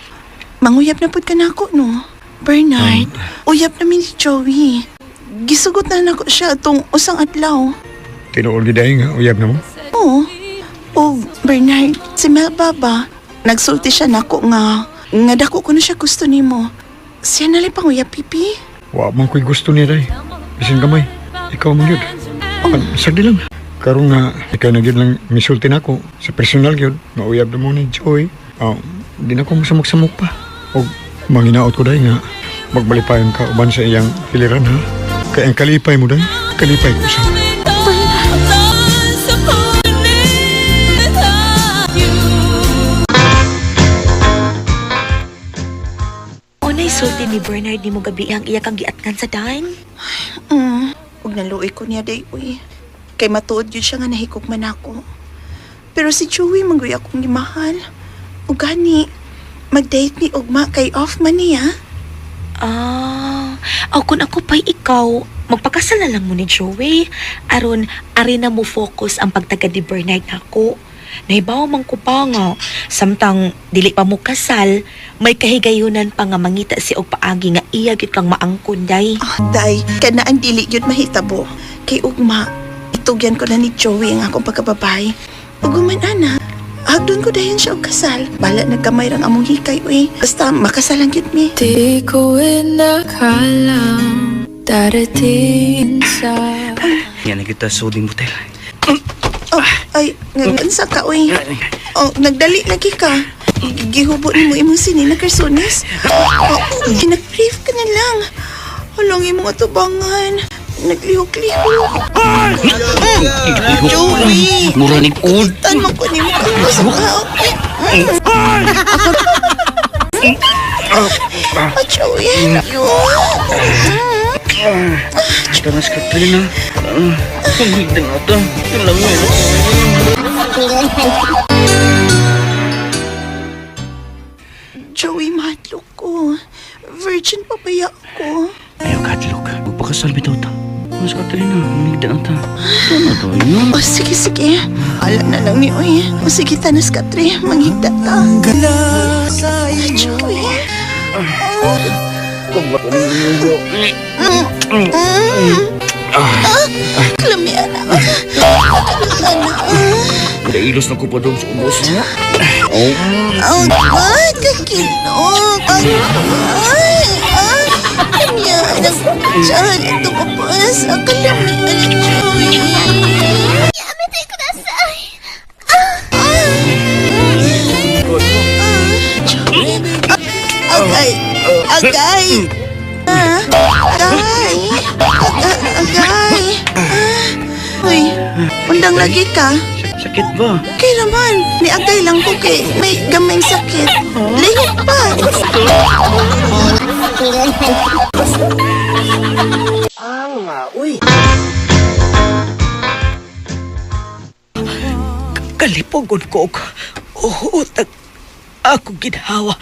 Manguyab na pud ka na ako, no? Bernard, uyab namin si Joey. Gisugot na nako siya atong usang adlaw. Tinuol giday nga, uyab na mo. Oo. O, Bernard, si Melba ba? Nagsulti siya nako nga dako ko na siya gusto nimo. Siya nalang panguyab, pipi. Wa man ko'y gusto niya day. Bisin gamay, ikaw man yun. Sagdi lang. Karon nga, ikaw na yun lang misulti na ako sa personal yun. Mauyab na mo ni Joy. Di na ko masamok-samok pa. O manginaot ko day nga, magbalipayan ka uban sa iyang piliran ha. Kaya ang kalipay mo day, kalipay ko siya. Unay sulti ni Bernard ni mo gabi ang iya kang giatkan sa dain? Huwag naluoy ko niya day, uy. Kay matuod yun siya nga nahikugman ako. Pero si Joey manggoy akong gimahal. O gani, mag-date ni Ugma kay off man niya. Kung ako pa'y ikaw, magpakasal na lang mo ni Joey. Aron, ari na mo focus ang pagtaga ni Bernard ako. Nahibaw man ko pa nga, samtang dili pa mo kasal, may kahigayunan pa nga mangita si og paagi nga iya gyud kang maangkon day. Day, kanaan dili yun mahitabo. Kay Ugma, itugyan ko na ni Joey ang akong pagkababay. Uguman ana, hagdon ko dayon siya og kasal. Bala nagkamay rang among hikay, uy. Basta makasalang yun mi. Di ko inakalang darating sa... Yan na kita suding butel. Ay, ngansa ka, uy. Nagdali lagi ka. Gihubo ni mo imong sini na karsones. Nag-brief ka na lang. Halong imong atubangan. Naglihok-lihok. Joey! Mura ni Ud. Tanong ko ni mo kapos ka. Joey! Tanas ka tayo na. Pagigdan na ito. Ilang mo. Joey, mahadlok ko. Virgin pa baya ako. Ayaw kadlok. Magpakasal bitaw ta. Mas ka tayo na. Pagigdan na ta. Ito na to yun. Sige, sige. Ala na lang ni Uy. Sige, tanas ka, Tre. Manghigda ta. Joey. Kalami, anak. Nailos na ko pa doon sa ubos niya. Kakilok. Kanya, anak. Saan ito kapos? Kalami, anak, Joey. Yamitay ko na sa'y. Joey. Agay. Agay. Agay. Uy, undang lagi ka. Sakit ba? Okay naman. Ni agay lang ko kay may gamay sakit. Lihok pa. Uy. Kalipogon ko. Utag ako ginhawa.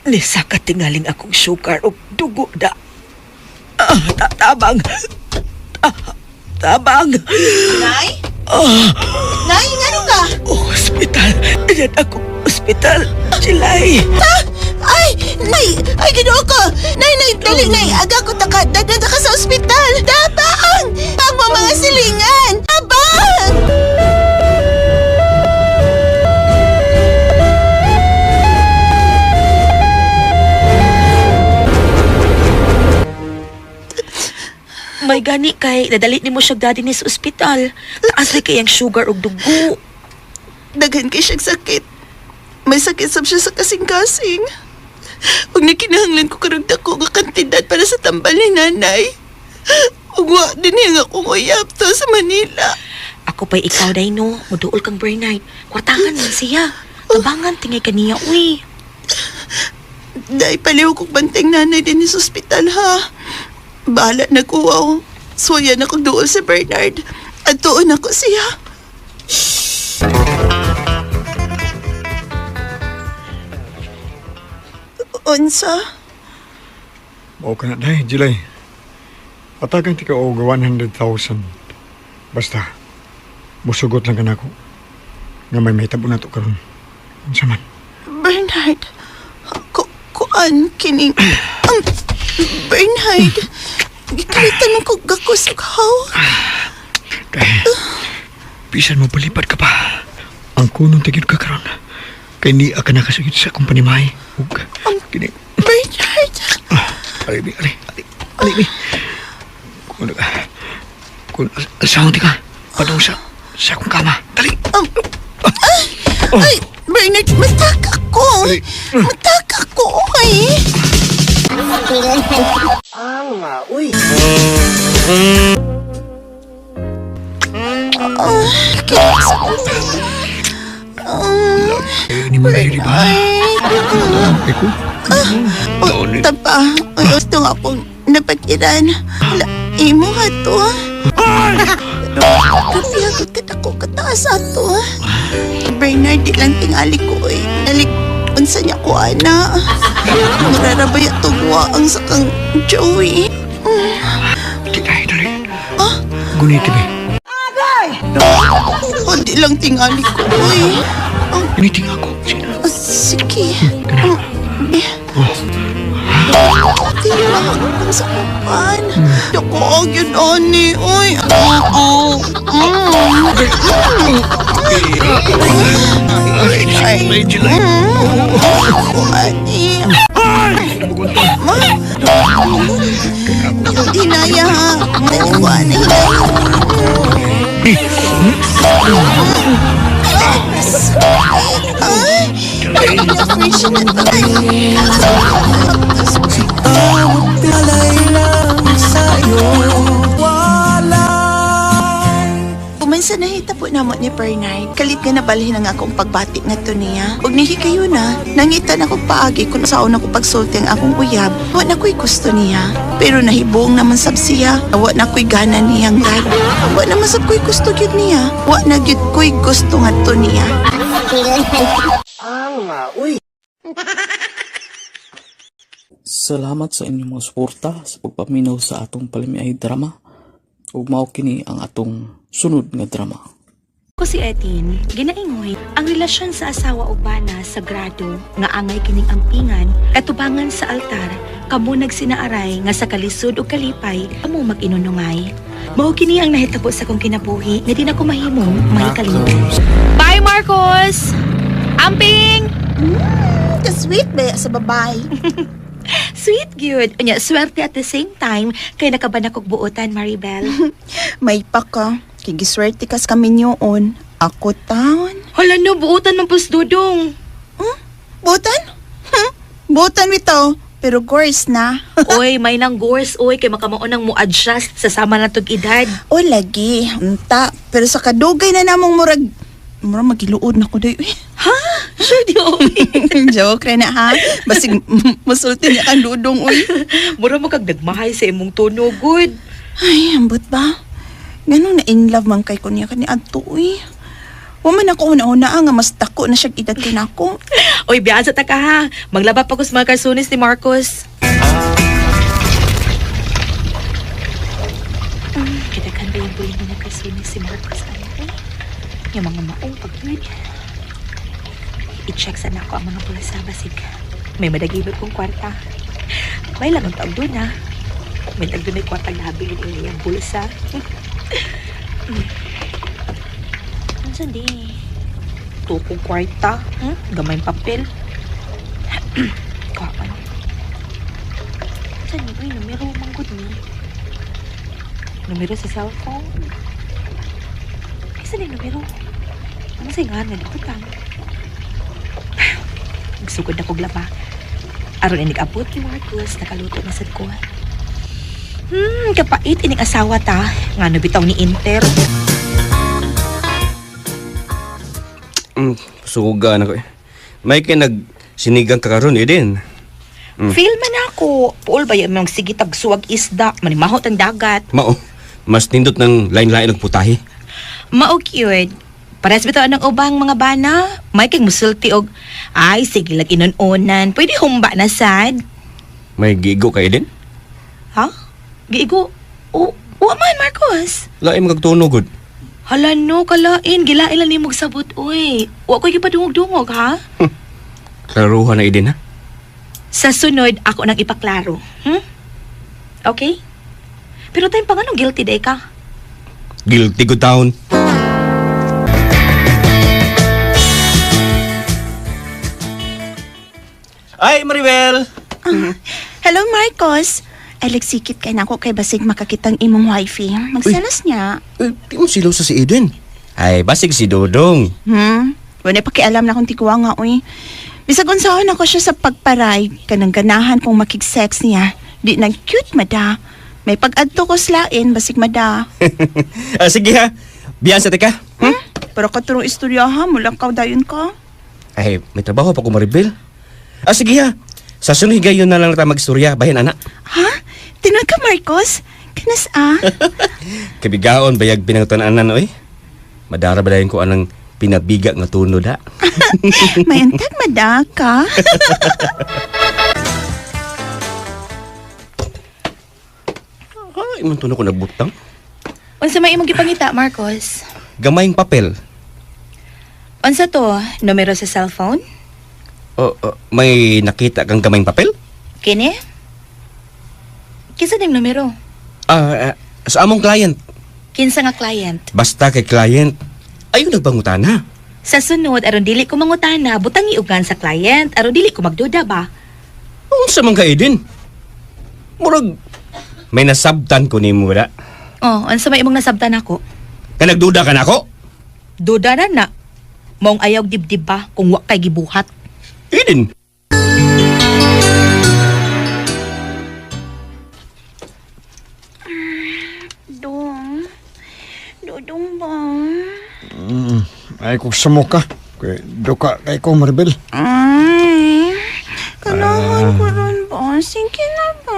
Nisaka tingaling akong sugar o dugo da. Tabang. Tabang. Nay? Nay, ngano ka? Hospital. Yan ako. Hospital. Silay. Ay, Nay! Ay, ginoo ko! Nay, dali, Nay! Aga ko taka! Dadada ka sa ospital! Tabang! Pang mga silingan! Tabang! May gani kay nadali ni mo siya daddy ni sa ospital. Taas rin kayang sugar ug dugo. Daghan kay siyang sakit. May sakit sab siya sa kasing-kasing. Huwag na kinahanglan ko karong dako nga kantidad para sa tambal ni nanay. Huwag wa din nga akong uyap to sa Manila. Ako pa'y ikaw, day, no? Muduol kang Bernard. Kwartangan man siya. Tabangan, tingay kaniya, uy. Day, paliw kong banteng nanay din sa ospital, ha? Bahala na ko, wow. Suya na kong doon sa Bernard. At doon ako siya. Unsa? Mao ka na day, Jilay. Atagang tika og 100,000. Basta, musugot lang ka na ako. Nga may mahitabo na to karon. Unsa man? Bernard, kuan kining ang Bernard. Gikalitan mo ko gakusughaw. Bisan mo palipad ka pa. Ang kunong tigid ka karon. Kay ni ka nakasugid sa akong panimahe. Ug kini. Bernard. Ali. Kung asawa di ka, padong sa akong kama. Dali. Ay, Bernard, mataka ko. Mataka ko, ay. Uy. Ni mo di ba? Eko? Tapa, gusto nga akong napatiran. Imo nga to. Kasi agad ka ako kataas ato. Bernard, di lang tingali ko eh. Unsa niya ko, ana. Mararabay at tugwa ang sakang Joey. Dali. Guniti ba? Hindi lang tingali ko eh. Guniting ako. Sige. Hindi lang ang sakupan. Dako ang yun, ani. Uy. Hinaya ha. Dalawa na Tawag pilay lang sa'yo. Walay. Kumansa nahita po namo ni Bernard. Kalit nga nabalhin ang akong pagbati nga to niya. Ug nihikayo na, nangitan ako paagi kung saan ako pagsulti ang akong uyab. Wa na ko'y gusto niya. Pero nahibong naman sab siya. Wa na ko'y gana niyang dad. Wa naman sab ko'y gusto gyud niya. Wa na gyud ko'y gusto nga to niya. Uy. Salamat sa inyong mga suporta sa pagpaminaw sa atong palimiay drama. Ug mao kini ang atong sunod nga drama. Ko si Etin, ginaingoy ang relasyon sa asawa ug bana sagrado nga angay kining ampingan katubangan sa altar kamo nagsinaaray nga sa kalisod ug kalipay amo mag-inunungay. Mao kini ang nahitabo sa kong kinabuhi nga di na ko mahimong mahikalimot. Bye Marcos. Amping. Ka-sweet ba sa babae? Sweet gyud. Unya swerte at the same time kay nakabanak og buotan Maribel. May pa ka. Kigiswerte kas kami niyoon. Ako taon. Hala no, buotan man pus dudong. Buotan? Buotan bitaw. Pero course na. Oy, may nang gores, oy, kay makamaon nang mo-adjust sa sama na tog edad. O lagi, unta. Pero sa kadugay na namong murag magiluod na ko day. Ha? Sure di Joke na ha. Basig masulti niya kang dudong uy. Mura mo kag nagmahay sa imong tono, good. Ay, ambot ba? Ganun na in love man kay ko niya kani adto uy. Waman ako una-una nga mas dako na siya edad ko na ako. Oy, biasa ta ka ha. Maglaba pa ko sa mga karsunis ni Marcos. Kita kan ba yung buling mga karsunis si Marcos? Yung mga maong pag-yun. I-check sana ako ang mga bulsa basig. May madagibot kong kwarta. May lang ang taog doon ha. May tag doon may kwarta labi yung bulsa. Ansan din? Tukong kwarta. Gamay papel. Kapan. Ansan niyo? Numero manggod ni. Numero sa cellphone. Saan yung numero? Ano sa'yo nga na likutan? Nagsugod na kong lapa. Aron na nag-abot ni Marcos, nakaluto na sad ko. Kapait ining asawa ta. Nga nabitaw ni Inter. Suga na ko eh. May kay nagsinigang kakaroon din. Feel man ako. Puol ba yung mga sige tagsuwag isda. Manimahot ang dagat. Mao, mas nindot ng lain-lain ng putahe. Mao cute. Pares bitaw ng ubang mga bana. May kay musulti og ay sige lag inon-onan. Pwede humba na sad. May gigo kayo din? Ha? Giigo? Wa man, Marcos. Lain magagtunog, good. Hala no, kalain. Gilain lang ni mong sabot, uy. Wa ko gipadungog-dungog, ha? Klaruhan na Eden, ha? Sa sunod, ako nang ipaklaro. Okay? Pero tayong pa anong guilty day ka? Guilty, good town. Ay, Maribel! Hello, Marcos. Ay, lagsikit kay nako kay basig makakitang imong wifey. Magsalas niya. Di mo silaw sa si Eden. Ay, basig si Dodong. Wala pakialam na kung tikuwa nga, uy. Bisag unsahon ako siya sa pagparay. Kanang ganahan kong makig-sex niya. Di nag-cute, mada. May pag-adto ko slain, basig mada. Sige ha, biyan sa tika. Pero katurong istorya ha, mulang kaw dayon ka. Ay, may trabaho pa ko, Maribel. Sige ha, sa sunod gayon na lang natin mag-istorya. Bahin, anak. Ha? Tinod ka, Marcos? Kanas Kabigaon, bayag pinangutanan, oy. Madara ba dahin ko anang pinabiga nga tunod, ha? May antag mada ka. Ay, man tunod ko nagbutang. Unsa may imong gipangita, Marcos? Gamayng papel. Unsa to? Numero sa cellphone? May nakita kang gamayng papel? Kini? Kinsa ning numero? Sa among client. Kinsa nga client? Basta kay client. Ayaw nagbangutana. Sa sunod, aron dili ko mangutana, butang iugan sa client, aron dili ko magduda ba? Unsa man ka, Eden? Murag, may nasabtan ko ni mo, da? Unsa may imong nasabtan ako? Ka nagduda ka na ako? Duda na. Maong ayaw dibdib ba kung wa kay gibuhat? Eden! Dodong ba? Ay, kung samok ka. Kaya duka kay ko, Maribel. Ay, kailangan ko ron ba? Sige na ba?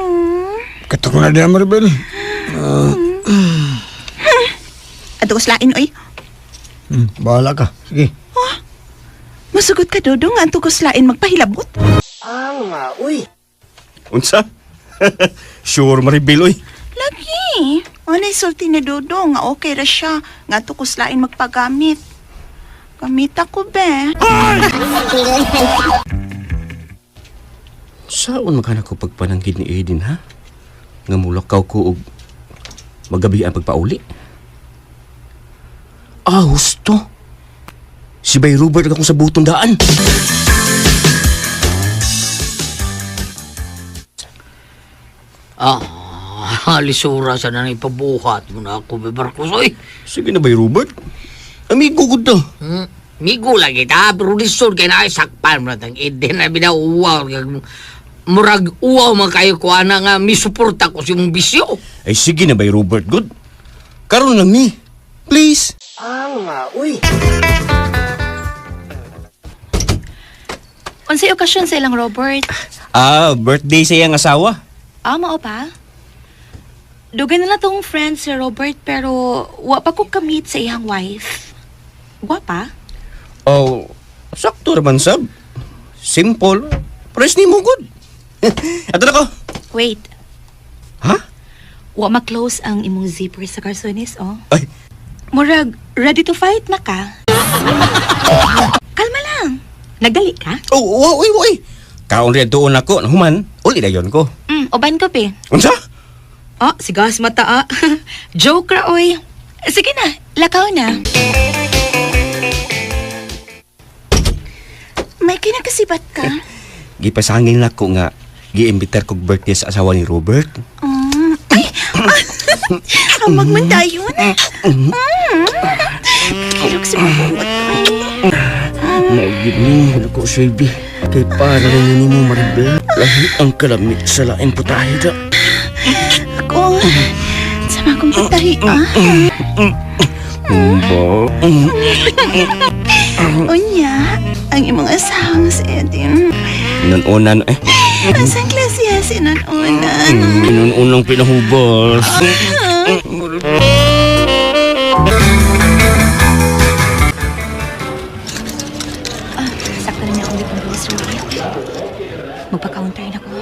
Katok na din, Maribel. Ato ko slain, oy. Bahala ka. Sige. Masugot ka, Dodong. Ato ko slain magpahilabot. Uy. Unsa? Sure, Maribel, oy. Lagi. Anay sulti ni Dodong nga okay ra siya. Nga ato ko slain magpagamit. Gamit ako, be. Saan maghanap ko pagpananggid ni Eden, ha? Nga mulakaw ko og magabi ang pagpauli. Husto. Si Bay Robert akong sa butong daan. Lisura sa nanay pabuhat mo na ako, Marcos, oy. Sige na, Bay Robert. Amigo ko to. Migo lagi ta, pero lisod kay na ay sakpan mo na tang Eden na binauwaw. Murag uwaw man kayo ko ana nga misuporta ko si mong bisyo. Ay sige na, Bay Robert, good. Karon lang ni. Please. Uy. Unsay okasyon sa ilang Robert? Birthday sa iyang asawa. Mao pa? Dugay na tong friend si Robert pero wa pa ko kamit sa iyang wife. Gwapa? Sakto naman, sab. Simple. Press ni mo, good. Ato na ko. Wait. Ha? Wa ma-close ang imong zipper sa karsones, oh. Ay. Murag, ready to fight na ka? Kalma lang. Nagdali ka? Uy. Kaon rin doon ako. Human, uli na yun ko. Uban ko, pe. Unsa? Sigas mata, Joke ra, oy. Sige na, lakaw na. May kinakasibat ka? Gipasangin na ko nga gi-imbiter kog birthday sa asawa ni Robert. Ang magmandayon. Kilok si mabuot. Maugid mo ko, Shelby. Kay para rin ni mo, Maribel. Lahi ang kalamit sa laing putahe da. Ako, sama kong putahi, Unya, ang imong asawang si Edin. Inununan, Asang klasya si inununan? Inununang pinahubos. Sakto na niya akong litong grocery. Magpa-counter na ko.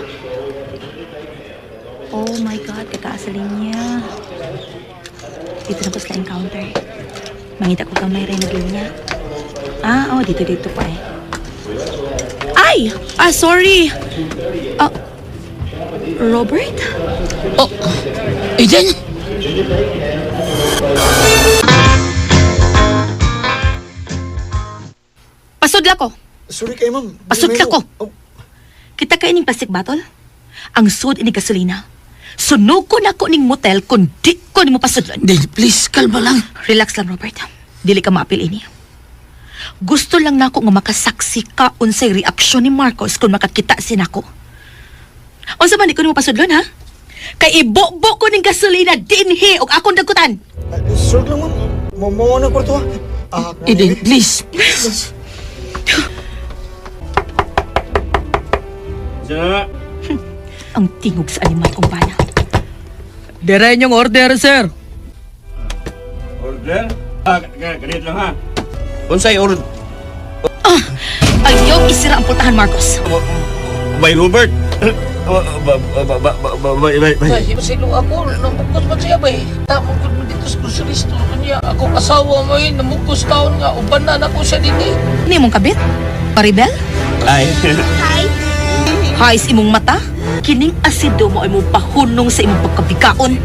Oh my God, kakaasalin niya. Dito na po sila encounter. Mangita ko kang may rin na niya. Dito pa eh. Ay! Sorry! Robert? Eden? Pasudla ko! Sorry kayo, ma'am. Pasudla ko! Kita kayo ning plastic bottle? Ang sud ini gasolina. Sunog ko na ko ning motel kung di ko ni mo pasudlan. Dale, please, kalma lang. Relax lang, Robert. Dili ka maapil ini. Gusto lang nako nga makasaksi ka unsay reaksyon ni Marcos kung makakita sinako. Unsa man di ko ni mo pasudlon, ha? Kay ibo-bo ko ning gasolina dinhi og akong dagutan. Sorry lang, ma'am. Mamawa na kwarto, ha? Eden, please. Ang tingog sa animal kong bana. Dere yung order, sir. Order? Ganit lang ha. Unsay order? Ayaw isira ang pultahan, Marcos. By Robert? Ay, masilo ako. Namukos man siya ba eh. Tamang ko dito sa grocery store niya. Ako asawa mo eh. Namukos taon nga. Ubanan ako siya din eh. Ano mong kabit? Maribel? Ay. Hay sa imong mata? Kining asido mo ay mong pahunong sa imong pagkabikaon.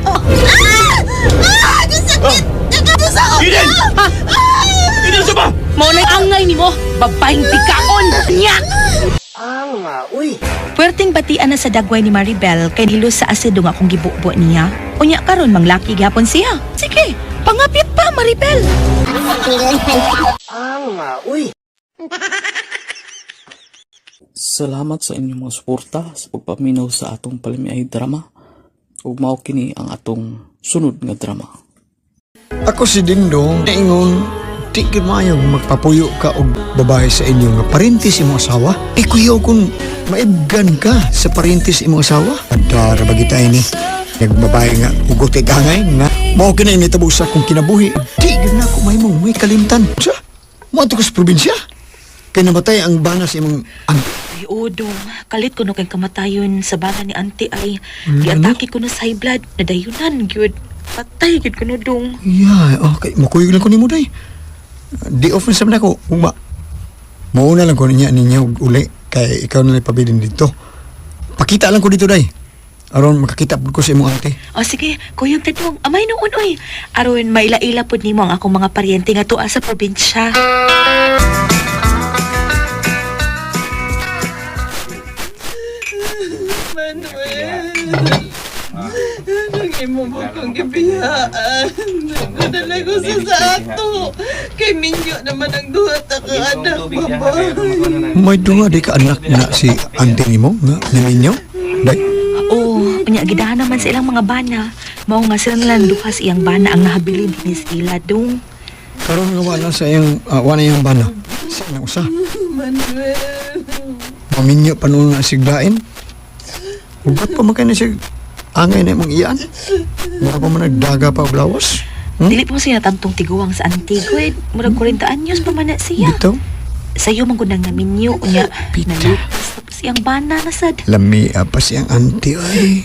Nasakit! Nakabusa ko! Eden! Eden, sa ba? Maunay angay ni mo, babaeng bikaon! Nyak! Uy! Puwerteng batian na sa dagway ni Maribel kay nilos sa asido nga kung gibubo niya. Unya karon manglaki gyapon siya. Sige, pangapit pa, Maribel! Uy! Salamat sa inyong mga suporta sa pagpaminaw sa atong palimiay drama. Ug mao kini ang atong sunod nga drama. Ako si Dingdong, naingon, di ka mayong magpapuyo ka og babae sa inyo nga parintis imong asawa. Kuya, kung maibgan ka sa parintis imong asawa. Adara ba kita ini? Nagbabae nga, ugot kay kangay nga. Mao kina initabo sa akong kinabuhi. Di na ako may kalimtan. Sa, mo ato ko sa probinsya. Kaya namatay ang bana sa imong Ay, Odong, kalit ko no kay kamatayon sa bana ni auntie ay giatake ko na sa high blood, nadayunan, gyud. Patay, gyud ko no, Dong. Yeah, okay. Makuyog lang ko ni mo, day. Di off na sabi na ko. Mauna lang ko niya ninyo uli. Kaya ikaw na lang pabilin dito. Pakita lang ko dito, day. Aron makakita po ko sa imong ate. Sige, kuyog na, Dong. Amay noon, oy. Aron, maila-ila po ni mo ang akong mga paryente nga tuwa sa probinsya. Nang imo mo kong gibiyaan. Nagpadala ko sa ato. Kay Minyo naman ang duha ta ka anak, babay. May dunga di ka anak na si ante nimo nga ninyo? Day. Oo, unya gidahan naman sa ilang mga bana. Mao nga sila nalang duha sa iyang bana ang nahabilin din sa ila, Dong. Karon nga wala sa iyang wala iyang bana. Sa nang usa. Manuel. Paminyo pa nung sigdain. Ugat pa magkano siya angay na mong iyan. Mura pa man nagdaga pa og lawas. Dili po siya tantong tiguang sa Antigua. Murag 40 anyos pa man na siya. Bitaw? Sa'yo man gud nga minyo unya. Nalupas tapos iyang bana na sad. Lami pa siyang auntie ay.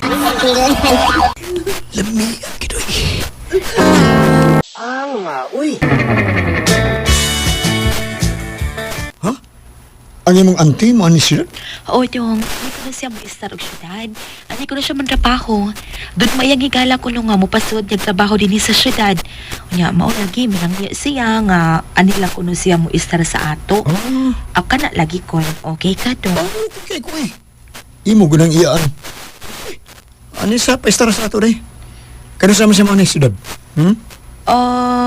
Lami kidoy. Uy! Ang imong auntie mo ani siya? Oo, Dong. Ani ko na siya mag-istar og syudad. Ani ko na siya mantrabaho. Doon mayang higala ko nung nga mupasod nagtrabaho din sa syudad. Unya, mao lagi minangya siya nga anila ko no siya mo istar sa ato. Ako ka na lagi ko. Okay ka, Dong? Okay ko eh. Imo gunang iyaan. Ani sa paistar sa ato day? Kano sama siya mo ni syudad?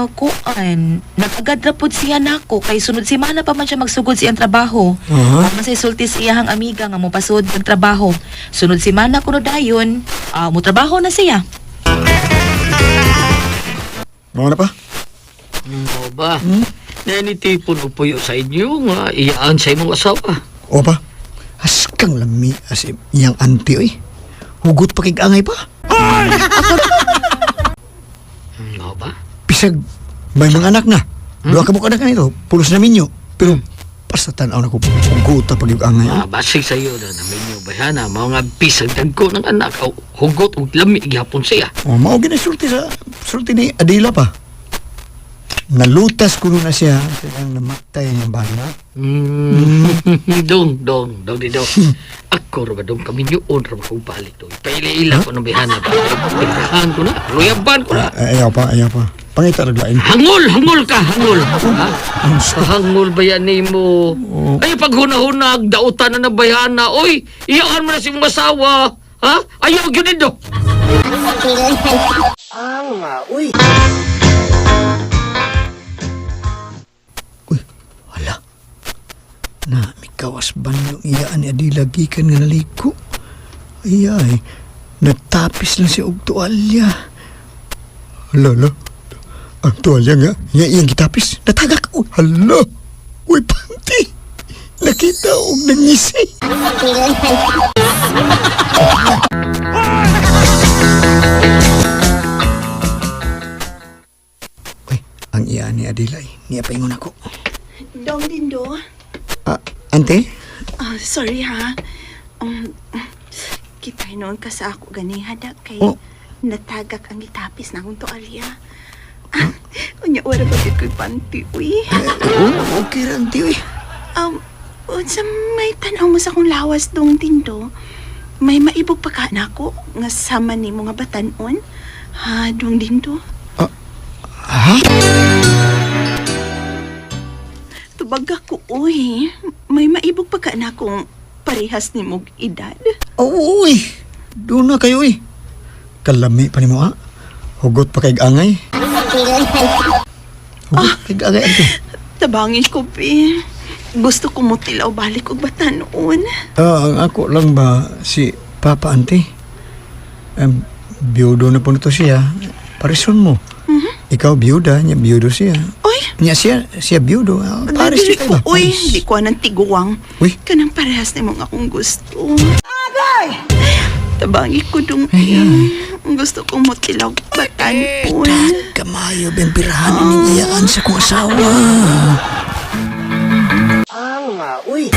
Kuan. Nag-agad na po siya nako kay sunod si Mana pa man siya magsugod siyang trabaho. Tama sa isulti sa iyahang amiga nga mo pasod ng trabaho. Sunod si Mana kuno dayon, mo trabaho na siya. Mga na pa? Ano ba? Nanitipon o puyo sa inyo nga iyaan sa imong asawa. O pa? Askang lami as iyang auntie oy. Hugot pa kig-angay pa. Ano ba? Pisag may mga anak na. Dua ka anak na ito. Pulos na minyo. Pero Basta tanaw na ko guta pag yung angay. Basig sa'yo na namin yung bayana, mga bisag dagko ng anak, o hugot o lami, gihapon siya. Mao ginasulti ni Adila pa. Nalutas ko na siya kaya namatay niya bana. Dong. Ako ra ba dong kami yun ra kong balik dong. Paila ko ng bayana ba? Pirahan ko na, luyaban ko na. Ayaw pa. Pangita raglain. Hangol ka. Ha? Hangol ba yan ni mo? Ay, pag hunahunag, dautan na ng bayana. Oy, iyakan mo na si mong asawa. Ha? Ayaw, yun do. Uy. Na, may kawas ba yung iyaan ni Adila gikan nga naliko? Ay, natapis lang si og tuwalya. Hala, ang tuwalya nga, iyang gitapis, natagak. Hala, uy, panty. Nakita og nangisi. Uy, ang iyaan ni Adila, niya paingon ako. Dong Dindo. Ante? Sorry ha. Kitay noon ka sa ako gani hadak kay natagak ang itapis na akong tualya. Unya ora ba ko'y panty, uy? Okay lang, ti, uy. Sa may tanaw mo sa akong lawas, Dong Dindo. May maibog pa ka na ako nga sama ni mga batanon. Ha, Dong Dindo? Ha? Tubag ako, uy. May maibog pa ka na akong parehas ni mong edad. Uy! Doon na kayo, uy. Kalami pa ni mo, ha? Hugot pa kay angay. Hugot kay angay, ante. Tabangin ko, Pi. Gusto ko mo tilaw balik og batanon. Ang ako lang ba si Papa, ante? Biyudo na po nito siya. Parison mo. Ikaw biyuda, niya biyudo siya. Uy! Niya siya biyudo. Paris siya ko, uy, di ko anang tiguwang. Uy! Kanang parehas ni mong akong gusto. Agay! Tabangi ko dong, gusto kong motilaw batanon. Kamayo, bempirahan ng iyaan sa kong asawa. Uy.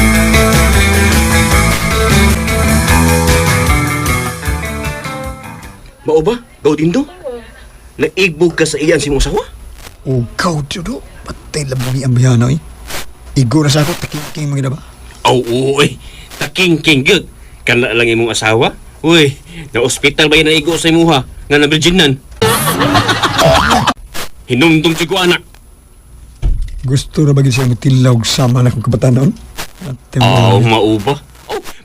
Mao ba? Gaw Dindo? Naigbog ka sa iyan si mong asawa? O, gaw, Dido. Patay lamang ang bayana, eh. Igo na sa ako, taking mga ba? Uy. Taking good. Kana lang imong asawa? Uy, na-hospital ba yun na igo sa imuha? Nga na virginan? Hinumdum siya ko, anak. Gusto na ba siya matilawag sama na kong kabatanon? Mauba.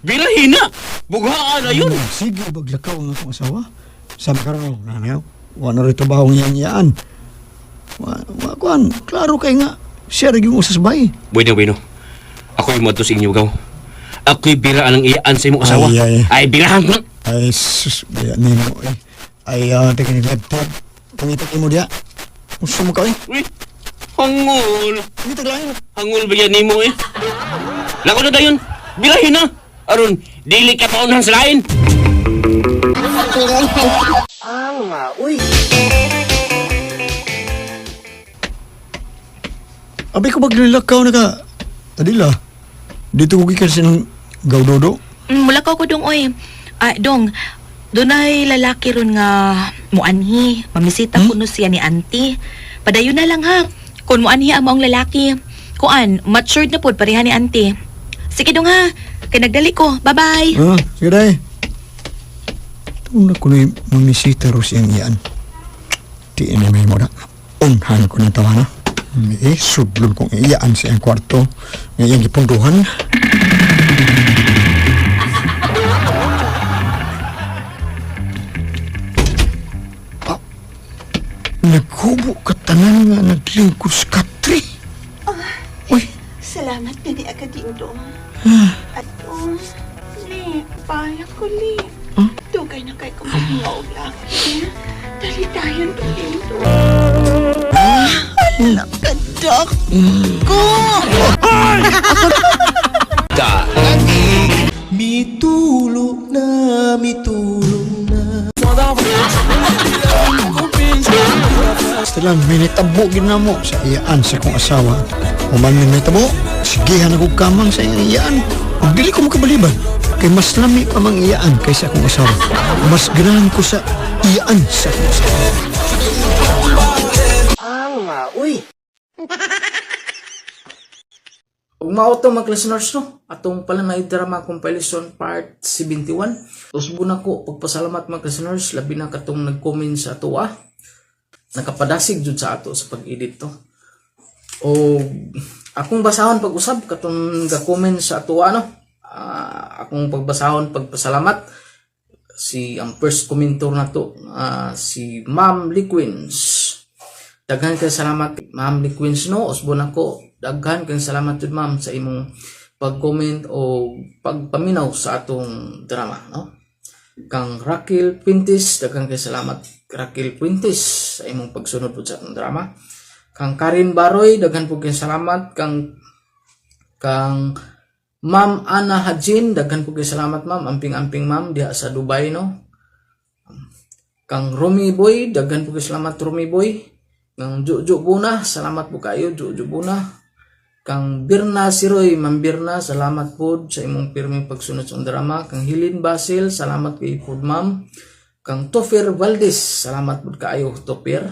Birahin na! Bughaan na yun! Sige, baglakaw ang akong asawa. Sama ka rin, nanyaw. Wala rin trabaho niyang Kuan, klaro kay nga. Siya rin yung usasbay. Bueno. Ako'y matos inyo, gaw. Ako'y biraan ang iyaan sa imong asawa. Ay, birahan ko! Ay, sus, biya ni mo, eh. Ay, teka ni laptop. Pangitak mo diya. Gusto mo ka, eh. Uy, hangul. Hangul ba yan ni mo, eh? Lako na dayon. Birahin na. Aron, dili ka paunahan sa lain. Uy. Abay ko maglilakaw na ka. Adila, dito ko gikan sinong gawdodo. Mulakaw ko dong, oy. Dong, doon ay lalaki ron nga muanhi. Mamisita ko no siya ni auntie. Padayon na lang ha. Kung muanhi ang maong lalaki. Kuan, matured na po pareha ni auntie. Sige dong ha. Kaya nagdali ko. Bye-bye. Sige dahi. Tuna ko na mamisita ro siyang iyan. Di na may mo na. Unhan ko ng tawa na. Sudlon kong iyaan sa iyang kwarto. Ngayang ipunduhan. Naghubo ka tanan nga naglingkod sa Katri. Uy. Salamat na ni Agadindo. Ato, Li, paya ko, Li. Dugay na kay kumahingaw laki. Dali tayo dito. Alam ka, Doc. Ko! Mitulog na, mitulog na. basta lang may nitabo ginamo sa iyaan sa kong asawa. Human may nitabo, sigihan ako kamang sa iyang iyaan. Ug dili ko makabaliban. Kay mas lami pa mang iyaan kaysa akong asawa. Mas ganahan ko sa iyaan sa akong asawa. Uy. Ug mao to mga listeners no, atong Palamay Drama Compilation Part 71. Usbo na ko pagpasalamat mga listeners, labi na katong nag-comment sa ato nakapadasig jud sa ato sa pag-edit to. O akong basahon pag-usab katong ga-comment sa ato akong pagbasahon pagpasalamat si ang first commenter na to si Ma'am Liquins. Daghan kay salamat Ma'am Liquins no, usbo na ko. Daghan kay salamat jud ma'am sa imong pag-comment o pagpaminaw sa atong drama no. Kang Raquel Pintis, daghan kay salamat Raquel Pintis sa imong pagsunod pud sa atong drama. Kang Karin Baroy, daghan po kay salamat. Kang Ma'am Ana Hajin, daghan po kay salamat ma'am, amping-amping ma'am diha sa Dubai no. Kang Romy Boy, daghan po kay salamat Romy Boy. Kang Jojo Buna, salamat po kayo Jojo Buna. Kang Birna Siroy, Ma'am Birna, salamat po sa imong pirming pagsunod sa drama. Kang Hilin Basil, salamat kay po ma'am. Kang Tofir Valdez, salamat po kayo Tofir.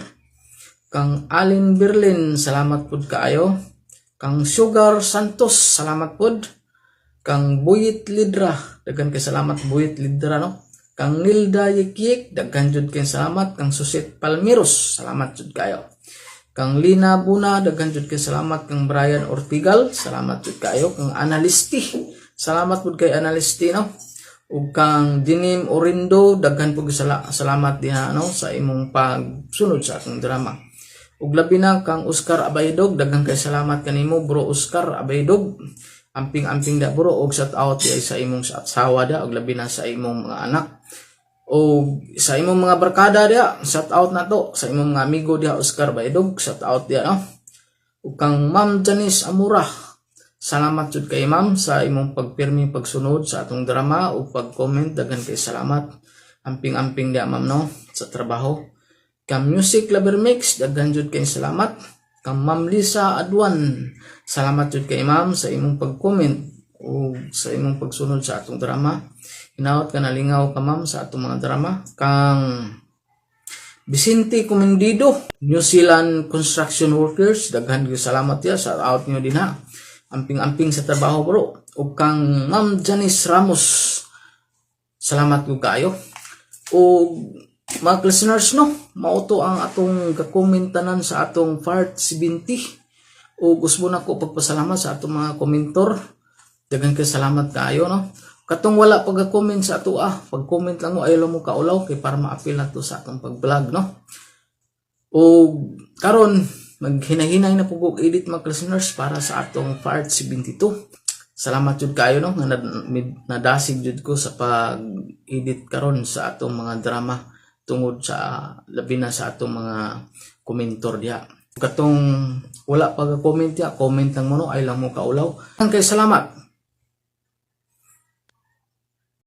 Kang Alin Berlin, salamat po kayo. Kang Sugar Santos, salamat po. Kang Buyit Lidra, daghan kay salamat Buyit Lidra no. Kang Nilda Yekiyek, daghan jud kay salamat. Kang Susit Palmiros, salamat jud kayo. Kang Lina Buna, daghan jud kay salamat. Kang Brian Ortigal, salamat jud kayo. Kang Analisti, salamat pud kay Analisti no. Ug kang Dinim Orindo, daghan pud salamat diha no sa imong pagsunod sa atong drama. Ug labi na kang Oscar Abaydog, daghan kay salamat kanimo bro Oscar Abaydog. Amping-amping da bro, og shout out di sa imong asawa da, og labi na sa imong mga anak. O sa imong mga barkada dia, shout out na to sa imong mga amigo dia Oscar Baydog, shout out dia no. Ug kang Ma'am Janice Amura, salamat jud kay ma'am sa imong pagpirmi pagsunod sa atong drama ug pag-comment, daghan kay salamat. Amping-amping dia ma'am no sa trabaho. Kang Music Lover Mix, daghan jud kay salamat. Kang Ma'am Lisa Adwan, salamat jud kay ma'am sa imong pag-comment o sa imong pagsunod sa atong drama. Hinaot ka nalingaw ka ma'am sa atong mga drama. Kang Vicente Comendido, New Zealand Construction Workers, daghan gyud salamat ya sa out nyo din ha. Amping-amping sa trabaho bro. O kang Ma'am Janice Ramos, salamat gyud kayo. O mga listeners no, mauto ang atong kakomentanan sa atong part 70. O gusto na ko pagpasalamat sa atong mga komentor. Daghan kay salamat kayo no. Katong wala pag-comment sa ato pag-comment lang mo ayaw mo kaulaw kay para ma-appeal na to sa atong pag-vlog no. O karon maghinahinay na pugog edit mga listeners para sa atong part 72. Salamat jud kayo no nga nadasig jud ko sa pag-edit karon sa atong mga drama tungod sa labi na sa atong mga komentor diha. Katong wala pag-comment ya, comment lang mo no, ay lang mo kaulaw. Kay salamat.